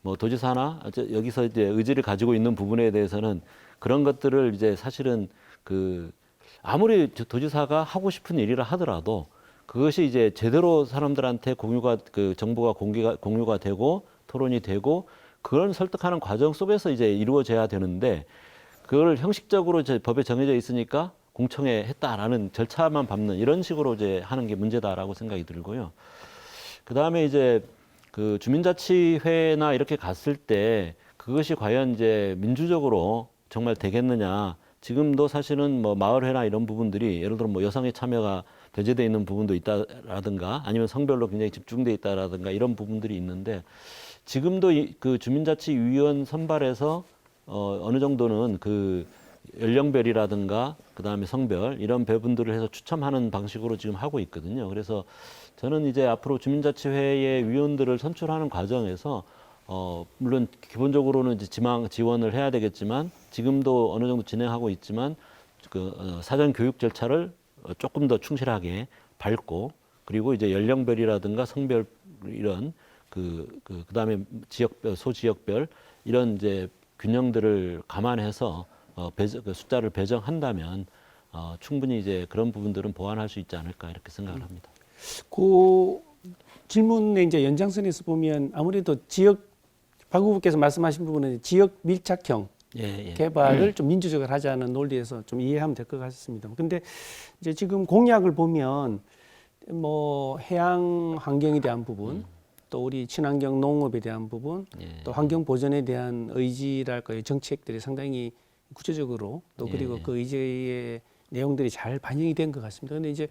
뭐 도지사나 여기서 이제 의지를 가지고 있는 부분에 대해서는 그런 것들을 이제 사실은 그 아무리 도지사가 하고 싶은 일이라 하더라도 그것이 이제 제대로 사람들한테 정보가 공유가 되고 토론이 되고 그런 설득하는 과정 속에서 이제 이루어져야 되는데 그걸 형식적으로 이제 법에 정해져 있으니까 공청회 했다라는 절차만 밟는 이런 식으로 이제 하는 게 문제다라고 생각이 들고요. 그 다음에 이제 그 주민자치회나 이렇게 갔을 때 그것이 과연 이제 민주적으로 정말 되겠느냐. 지금도 사실은 뭐 마을회나 이런 부분들이 예를 들어 뭐 여성의 참여가 배제되어 있는 부분도 있다라든가 아니면 성별로 굉장히 집중돼 있다라든가 이런 부분들이 있는데 지금도 그 주민자치위원 선발에서 어느 정도는 그 연령별이라든가 그다음에 성별 이런 배분들을 해서 추첨하는 방식으로 지금 하고 있거든요. 그래서 저는 이제 앞으로 주민자치회의 위원들을 선출하는 과정에서 물론 기본적으로는 이제 지원을 해야 되겠지만 지금도 어느 정도 진행하고 있지만 사전 교육 절차를 조금 더 충실하게 밟고 그리고 이제 연령별이라든가 성별 이런 그다음에 지역별 소지역별 이런 이제 균형들을 감안해서 숫자를 배정한다면 충분히 이제 그런 부분들은 보완할 수 있지 않을까 이렇게 생각을 합니다. 그 질문의 이제 연장선에서 보면 아무래도 박 후보께서 말씀하신 부분은 지역 밀착형 개발을 좀 민주적으로 하자는 논리에서 좀 이해하면 될 것 같습니다. 근데 이제 지금 공약을 보면 뭐 해양 환경에 대한 부분 또 우리 친환경 농업에 대한 부분, 예. 또 환경 보전에 대한 의지랄까요, 정책들이 상당히 구체적으로 또 그리고 예. 그 의지의 내용들이 잘 반영이 된 것 같습니다. 근데 이제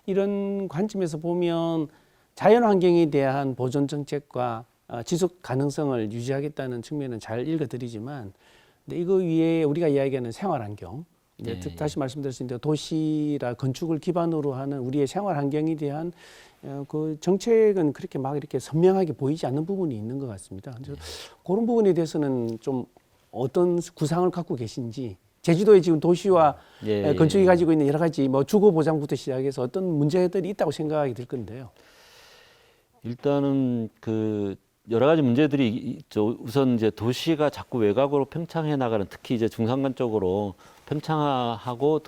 이런 관점에서 보면 자연 환경에 대한 보존 정책과 지속 가능성을 유지하겠다는 측면은 잘 읽어드리지만, 근데 이거 위에 우리가 이야기하는 생활 환경, 이제 예. 다시 말씀드렸습니다. 도시라 건축을 기반으로 하는 우리의 생활 환경에 대한 그 정책은 그렇게 막 이렇게 선명하게 보이지 않는 부분이 있는 것 같습니다. 그래서 그런 부분에 대해서는 좀 어떤 구상을 갖고 계신지, 제주도의 지금 도시와 예, 건축이 예. 가지고 있는 여러 가지 뭐 주거 보장부터 시작해서 어떤 문제들이 있다고 생각이 들 건데요. 일단은 그 여러 가지 문제들이 있죠. 우선 이제 도시가 자꾸 외곽으로 팽창해 나가는, 특히 이제 중산간 쪽으로 팽창하고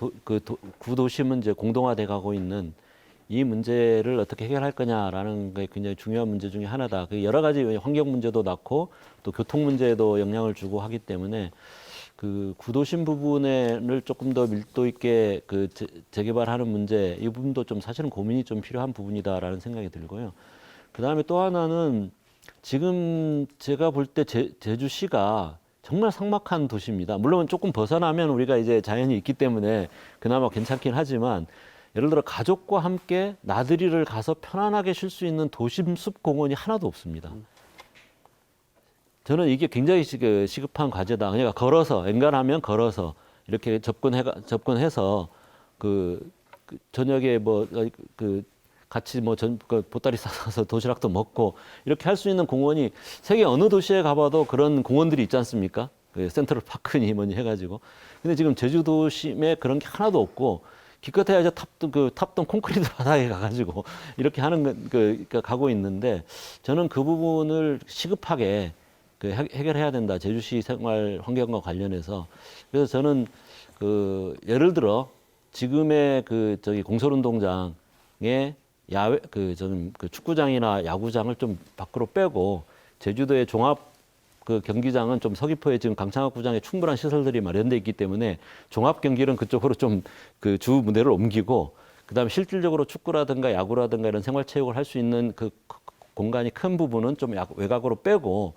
구도심은 이제 공동화돼 가고 있는 이 문제를 어떻게 해결할 거냐라는 게 굉장히 중요한 문제 중에 하나다. 그 여러 가지 환경 문제도 낳고 또 교통 문제에도 영향을 주고 하기 때문에 그 구도심 부분을 조금 더 밀도 있게 그 재개발하는 문제, 이 부분도 좀 사실은 고민이 좀 필요한 부분이다라는 생각이 들고요. 그 다음에 또 하나는 지금 제가 볼 때 제주시가 정말 삭막한 도시입니다. 물론 조금 벗어나면 우리가 이제 자연이 있기 때문에 그나마 괜찮긴 하지만, 예를 들어 가족과 함께 나들이를 가서 편안하게 쉴 수 있는 도심 숲 공원이 하나도 없습니다. 저는 이게 굉장히 시급한 과제다. 그러니까 걸어서, 엔간하면 걸어서 이렇게 접근해서 그 저녁에 같이 보따리 싸서 도시락도 먹고 이렇게 할 수 있는 공원이 세계 어느 도시에 가봐도 그런 공원들이 있지 않습니까? 그 센트럴 파크니 뭐니 해가지고. 근데 지금 제주도심에 그런 게 하나도 없고, 기껏해야 이제 탑동 콘크리트 바닥에 가가지고 이렇게 하는 가고 있는데, 저는 그 부분을 시급하게 해결해야 된다. 제주시 생활 환경과 관련해서. 그래서 저는 예를 들어 지금의 공설운동장에 야외 저는 축구장이나 야구장을 좀 밖으로 빼고, 제주도의 종합 경기장은 좀 서귀포에 지금 강창학 구장에 충분한 시설들이 마련돼 있기 때문에 종합 경기는 그쪽으로 좀 주 무대를 옮기고, 그다음에 실질적으로 축구라든가 야구라든가 이런 생활체육을 할 수 있는 그 공간이 큰 부분은 좀 외곽으로 빼고,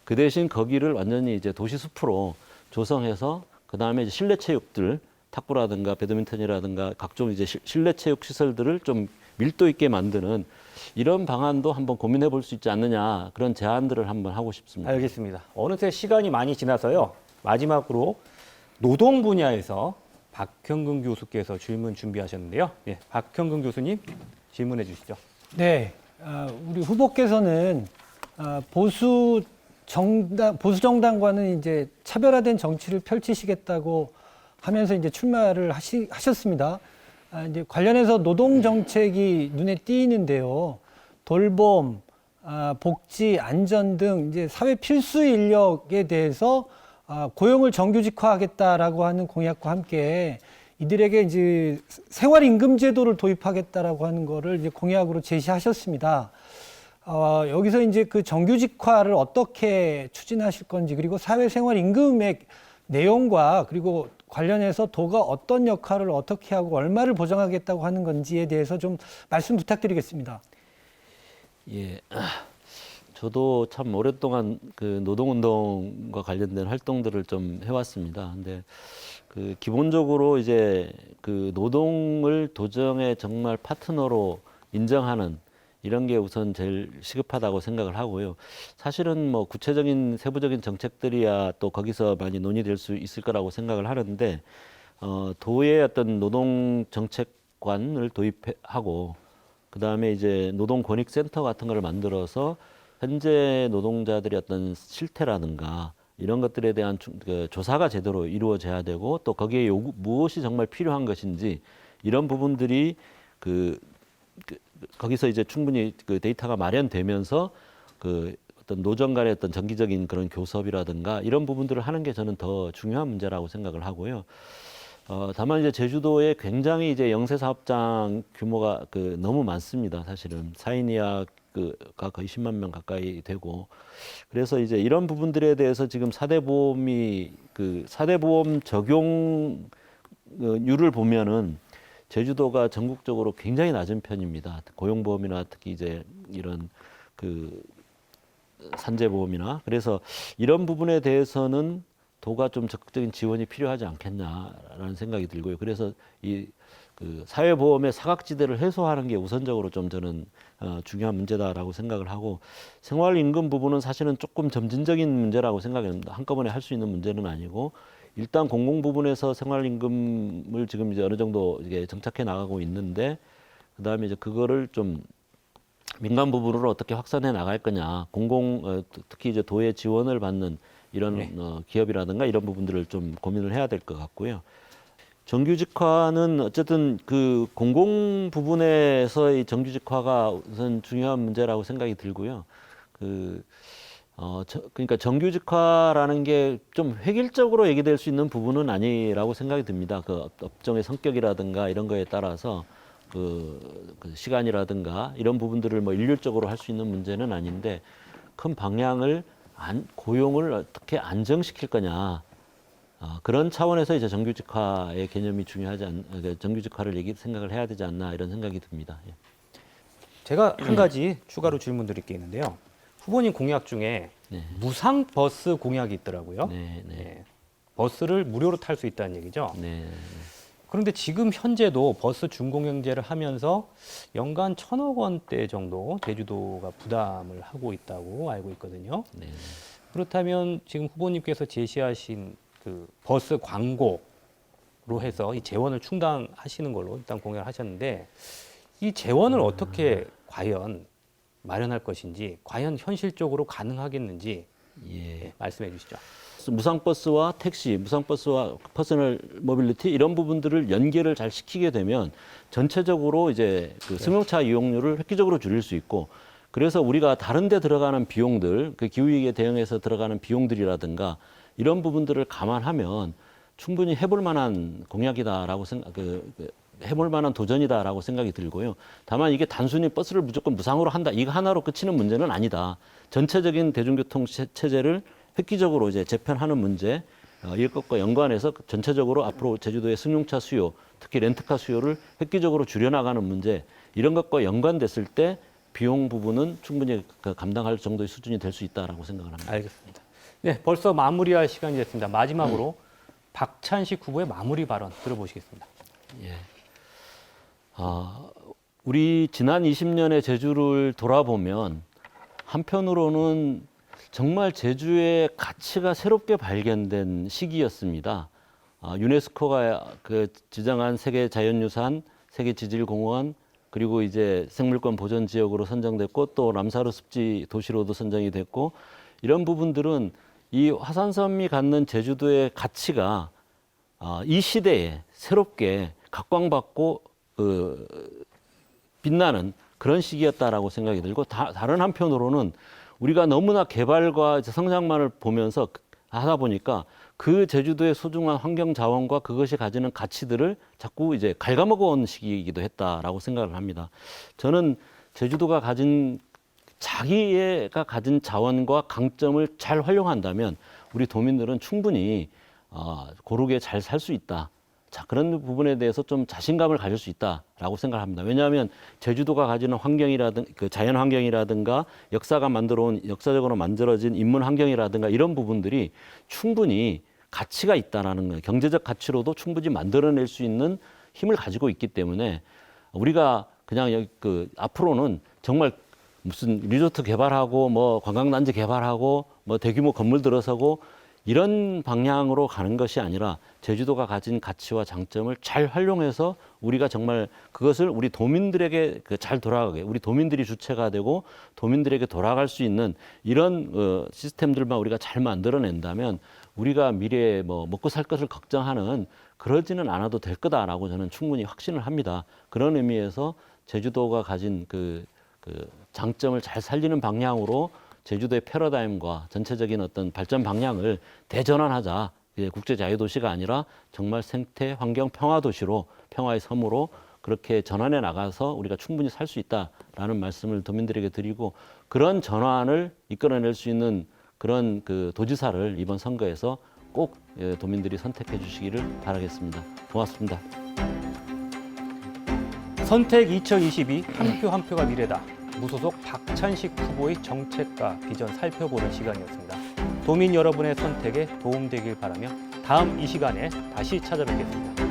그 대신 거기를 완전히 이제 도시 숲으로 조성해서, 그다음에 이제 실내 체육들, 탁구라든가 배드민턴이라든가 각종 이제 실내 체육 시설들을 좀 밀도 있게 만드는 이런 방안도 한번 고민해 볼 수 있지 않느냐, 그런 제안들을 한번 하고 싶습니다. 알겠습니다. 어느새 시간이 많이 지나서요. 마지막으로 노동 분야에서 박형근 교수께서 질문 준비하셨는데요. 예, 박형근 교수님 질문해 주시죠. 네, 우리 후보께서는 보수 정당과는 이제 차별화된 정치를 펼치시겠다고 하면서 이제 출마를 하셨습니다. 이제 관련해서 노동 정책이 눈에 띄는데요. 돌봄, 복지, 안전 등 이제 사회 필수 인력에 대해서 고용을 정규직화하겠다라고 하는 공약과 함께 이들에게 이제 생활임금제도를 도입하겠다라고 하는 거를 이제 공약으로 제시하셨습니다. 여기서 이제 그 정규직화를 어떻게 추진하실 건지, 그리고 사회생활임금의 내용과 그리고 관련해서 도가 어떤 역할을 어떻게 하고 얼마를 보장하겠다고 하는 건지에 대해서 좀 말씀 부탁드리겠습니다. 예, 저도 참 오랫동안 그 노동운동과 관련된 활동들을 좀 해왔습니다. 근데 기본적으로 이제 그 노동을 도정의 정말 파트너로 인정하는 이런 게 우선 제일 시급하다고 생각을 하고요. 사실은 뭐 구체적인 세부적인 정책들이야 또 거기서 많이 논의될 수 있을 거라고 생각을 하는데, 도의 어떤 노동 정책관을 도입하고, 그 다음에 이제 노동권익센터 같은 걸 만들어서 현재 노동자들의 어떤 실태라든가 이런 것들에 대한 조사가 제대로 이루어져야 되고, 또 거기에 무엇이 정말 필요한 것인지 이런 부분들이 거기서 이제 충분히 데이터가 마련되면서 어떤 노정 간의 어떤 정기적인 그런 교섭이라든가 이런 부분들을 하는 게 저는 더 중요한 문제라고 생각을 하고요. 다만 이제 제주도에 굉장히 이제 영세 사업장 규모가 너무 많습니다. 사실은 사인이야가 거의 10만 명 가까이 되고, 그래서 이제 이런 부분들에 대해서 지금 사대보험이 사대보험 적용률을 보면은 제주도가 전국적으로 굉장히 낮은 편입니다. 고용보험이나 특히 이제 이런 그 산재보험이나 그래서 이런 부분에 대해서는 도가 좀 적극적인 지원이 필요하지 않겠냐라는 생각이 들고요. 그래서 이 그 사회보험의 사각지대를 해소하는 게 우선적으로 좀 저는 중요한 문제다라고 생각을 하고 생활임금 부분은 사실은 조금 점진적인 문제라고 생각합니다. 한꺼번에 할 수 있는 문제는 아니고 일단 공공 부분에서 생활임금을 지금 이제 어느 정도 이게 정착해 나가고 있는데 그다음에 이제 그거를 좀 민간 부분으로 어떻게 확산해 나갈 거냐, 특히 이제 도의 지원을 받는 이런 기업이라든가 이런 부분들을 좀 고민을 해야 될 것 같고요. 정규직화는 어쨌든 그 공공 부분에서의 정규직화가 우선 중요한 문제라고 생각이 들고요. 그러니까 정규직화라는 게 좀 획일적으로 얘기될 수 있는 부분은 아니라고 생각이 듭니다. 그 업종의 성격이라든가 이런 거에 따라서 그 시간이라든가 이런 부분들을 뭐 일률적으로 할 수 있는 문제는 아닌데 큰 방향을 고용을 어떻게 안정시킬 거냐 그런 차원에서 이제 정규직화의 개념이 중요하지 정규직화를 생각을 해야 되지 않나 이런 생각이 듭니다. 예. 제가 한 가지 추가로 질문 드릴 게 있는데요. 후보님 공약 중에 네. 무상 버스 공약이 있더라고요. 네, 네. 네. 버스를 무료로 탈 수 있다는 얘기죠. 네. 그런데 지금 현재도 버스 준공영제를 하면서 연간 1,000억 원대 정도 제주도가 부담을 하고 있다고 알고 있거든요. 네. 그렇다면 지금 후보님께서 제시하신 그 버스 광고로 해서 이 재원을 충당하시는 걸로 일단 공약을 하셨는데 이 재원을 어떻게 과연 마련할 것인지 과연 현실적으로 가능하겠는지 예. 말씀해 주시죠. 무상버스와 택시, 무상버스와 퍼스널 모빌리티 이런 부분들을 연계를 잘 시키게 되면 전체적으로 이제 그 승용차 이용료를 획기적으로 줄일 수 있고 그래서 우리가 다른 데 들어가는 비용들, 그 기후위기에 대응해서 들어가는 비용들이라든가 이런 부분들을 감안하면 충분히 해볼 만한 공약이다라고 해볼 만한 도전이다라고 생각이 들고요. 다만 이게 단순히 버스를 무조건 무상으로 한다. 이거 하나로 그치는 문제는 아니다. 전체적인 대중교통 체제를 획기적으로 이제 재편하는 문제, 이것과 연관해서 전체적으로 앞으로 제주도의 승용차 수요, 특히 렌트카 수요를 획기적으로 줄여나가는 문제, 이런 것과 연관됐을 때 비용 부분은 충분히 감당할 정도의 수준이 될 수 있다라고 생각을 합니다. 알겠습니다. 네, 벌써 마무리할 시간이 됐습니다. 마지막으로 박찬식 후보의 마무리 발언 들어보시겠습니다. 예. 우리 지난 20년의 제주를 돌아보면 한편으로는 정말 제주의 가치가 새롭게 발견된 시기였습니다. 유네스코가 지정한 세계 자연유산, 세계 지질공원, 그리고 이제 생물권 보전 지역으로 선정됐고 또 람사르 습지 도시로도 선정이 됐고 이런 부분들은 이 화산섬이 갖는 제주도의 가치가 이 시대에 새롭게 각광받고 빛나는 그런 시기였다라고 생각이 들고 다른 한편으로는 우리가 너무나 개발과 성장만을 보면서 하다 보니까 그 제주도의 소중한 환경 자원과 그것이 가지는 가치들을 자꾸 이제 갉아먹어 온 시기이기도 했다라고 생각을 합니다. 저는 제주도가 자기가 가진 자원과 강점을 잘 활용한다면 우리 도민들은 충분히 고르게 잘 살 수 있다. 자, 그런 부분에 대해서 좀 자신감을 가질 수 있다라고 생각합니다. 왜냐하면 제주도가 가지는 환경이라든가 그 자연 환경이라든가 역사적으로 만들어진 인문 환경이라든가 이런 부분들이 충분히 가치가 있다라는 거예요. 경제적 가치로도 충분히 만들어낼 수 있는 힘을 가지고 있기 때문에 우리가 그냥 앞으로는 정말 무슨 리조트 개발하고 뭐 관광단지 개발하고 뭐 대규모 건물 들어서고 이런 방향으로 가는 것이 아니라 제주도가 가진 가치와 장점을 잘 활용해서 우리가 정말 그것을 우리 도민들에게 잘 돌아가게 우리 도민들이 주체가 되고 도민들에게 돌아갈 수 있는 이런 시스템들만 우리가 잘 만들어낸다면 우리가 미래에 뭐 먹고 살 것을 걱정하는 그러지는 않아도 될 거다라고 저는 충분히 확신을 합니다. 그런 의미에서 제주도가 가진 그 장점을 잘 살리는 방향으로 제주도의 패러다임과 전체적인 어떤 발전 방향을 대전환하자. 국제 자유도시가 아니라 정말 생태 환경 평화 도시로 평화의 섬으로 그렇게 전환해 나가서 우리가 충분히 살 수 있다라는 말씀을 도민들에게 드리고 그런 전환을 이끌어낼 수 있는 그런 도지사를 이번 선거에서 꼭 도민들이 선택해 주시기를 바라겠습니다. 고맙습니다. 선택 2022 한 표 한 표가 미래다. 무소속 박찬식 후보의 정책과 비전 살펴보는 시간이었습니다. 도민 여러분의 선택에 도움되길 바라며 다음 이 시간에 다시 찾아뵙겠습니다.